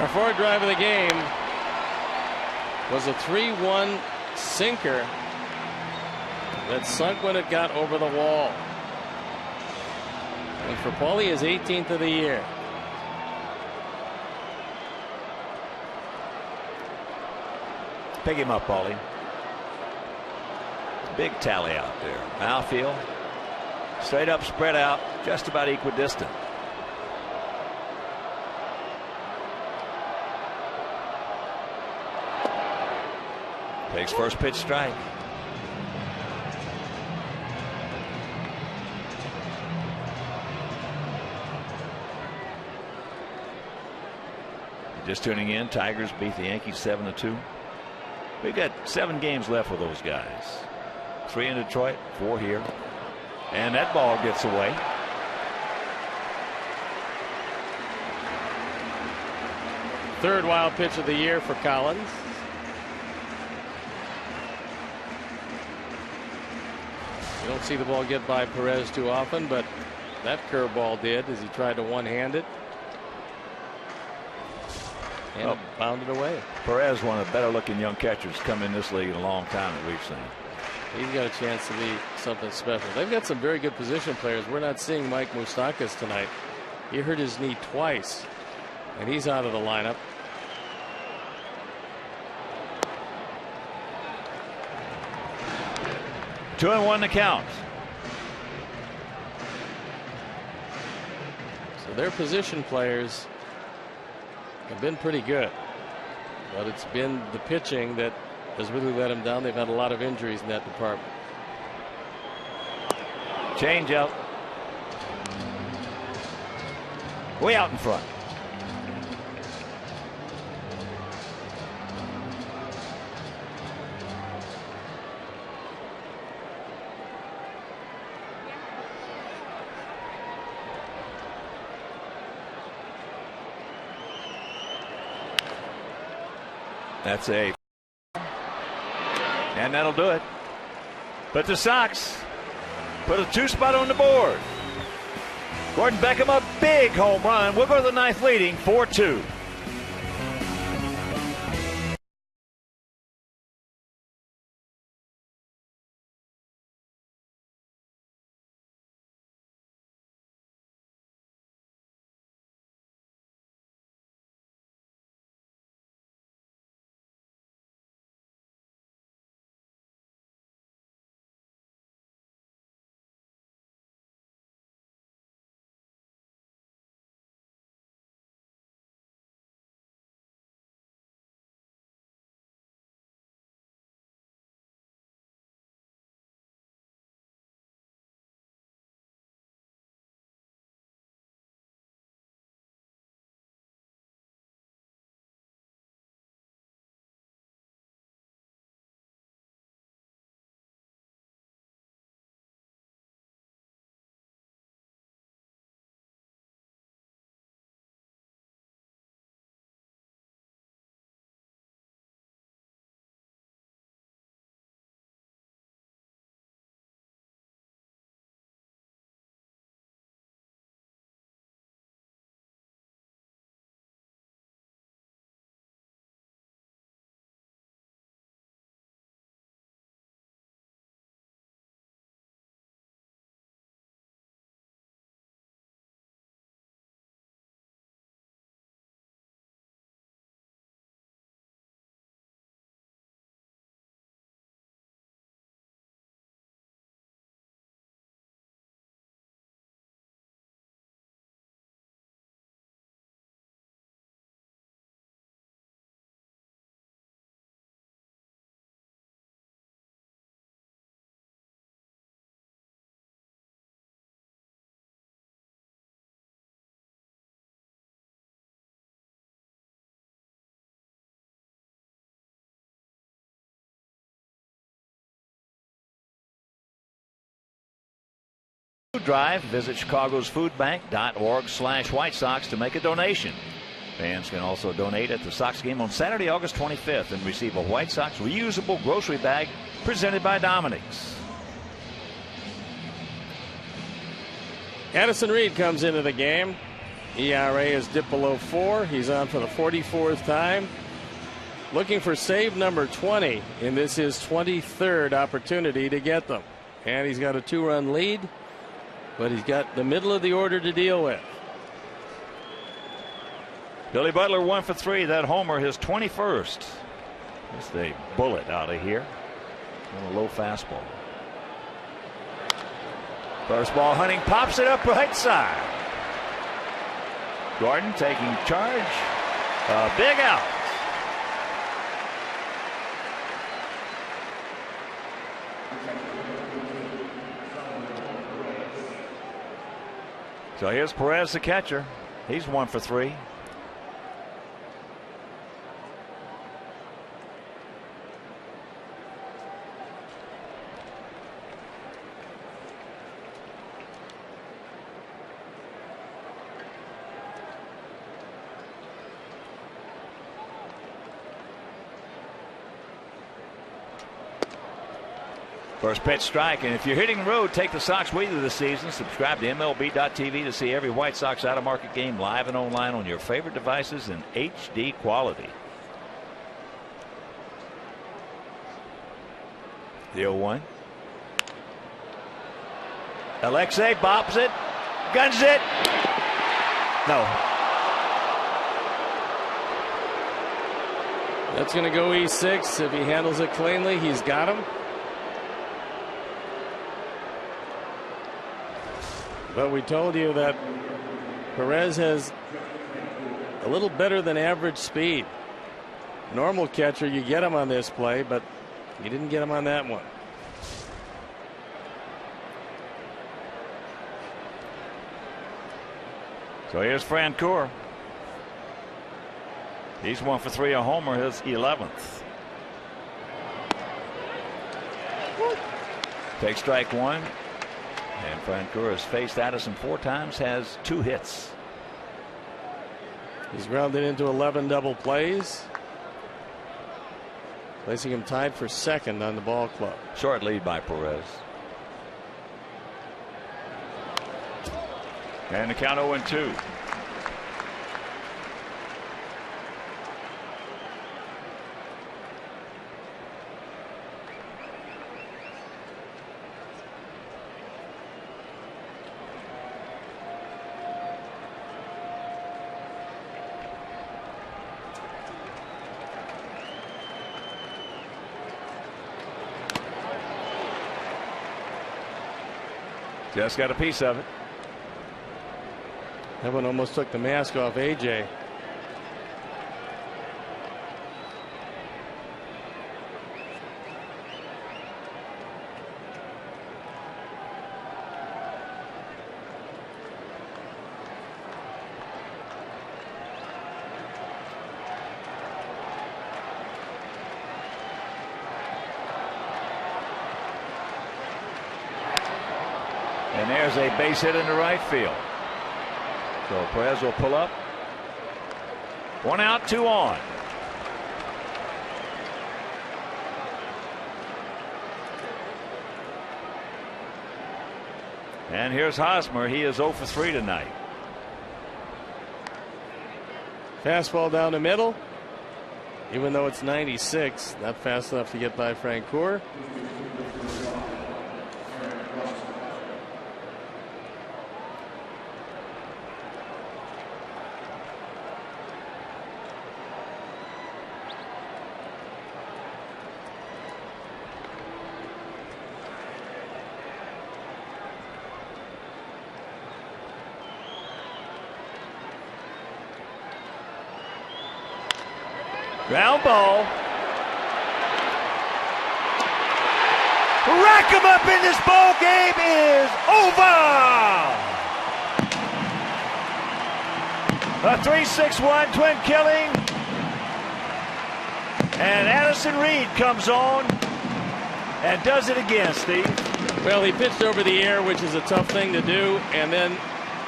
Our fourth drive of the game was a 3-1 sinker that sunk when it got over the wall. And for Paulie, his 18th of the year. Pick him up, Paulie. Big tally out there. Outfield, straight up, spread out, just about equidistant. Takes first pitch strike. Just tuning in, Tigers beat the Yankees 7-2. We've got 7 games left with those guys. 3 in Detroit, 4 here. And that ball gets away. Third wild pitch of the year for Collins. You don't see the ball get by Perez too often, but that curveball did as he tried to one-hand it. And bounded away. Perez, one of the better looking young catchers come in this league in a long time that we've seen. He's got a chance to be something special. They've got some very good position players. We're not seeing Mike Moustakas tonight. He hurt his knee twice, and he's out of the lineup. Two and one to count. So their position players have been pretty good, but it's been the pitching that has really let them down. They've had a lot of injuries in that department. Change out. Way out in front. That's a, and that'll do it. But the Sox put a 2 spot on the board. Gordon Beckham, a big home run. We'll go to the ninth leading 4-2. Drive. Visit chicagosfoodbank.org/White Sox to make a donation. Fans can also donate at the Sox game on Saturday, August 25th and receive a White Sox reusable grocery bag presented by Dominick's. Addison Reed comes into the game. ERA is dipped below 4. He's on for the 44th time. Looking for save number 20, and this is his 23rd opportunity to get them. And he's got a 2-run lead, but he's got the middle of the order to deal with. Billy Butler 1 for 3. That homer, his 21st. Just a bullet out of here on a low fastball. First ball, Hunting pops it up right side. Gordon taking charge. A big out. So here's Perez, the catcher. He's 1 for 3. First pitch strike, and if you're hitting the road, take the Sox with you this season. Subscribe to MLB.tv to see every White Sox out-of-market game live and online on your favorite devices in HD quality. The 0-1. Alexei bops it, guns it. No. That's going to go E6. If he handles it cleanly, he's got him. But we told you that Perez has a little better than average speed. Normal catcher, you get him on this play, but you didn't get him on that one. So here's Francoeur. He's 1 for 3, a homer, his 11th. Take strike 1. And Francoeur has faced Addison 4 times, has 2 hits. He's grounded into 11 double plays, placing him tied for second on the ball club. Short lead by Perez. And the count 0-2. Just got a piece of it. That one almost took the mask off AJ. And there's a base hit into right field. So Perez will pull up. 1 out, 2 on. And here's Hosmer. He is 0 for 3 tonight. Fastball down the middle. Even though it's 96, not fast enough to get by Francoeur. Ground ball. Rack him up in this ball game is over. A 3-6-1 twin killing. And Addison Reed comes on and does it again, Steve. Well, he pitched over the air, which is a tough thing to do, and then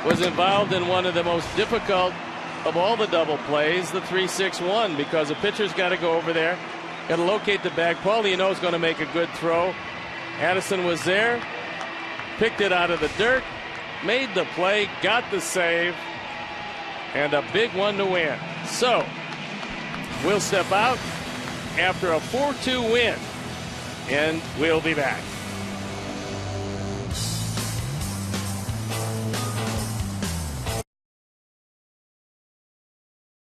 was involved in one of the most difficult of all the double plays, the 3-6-1, because the pitcher's got to go over there, got to locate the bag. Paulie, you know, is going to make a good throw. Addison was there, picked it out of the dirt, made the play, got the save, and a big one to win. So we'll step out after a 4-2 win, and we'll be back.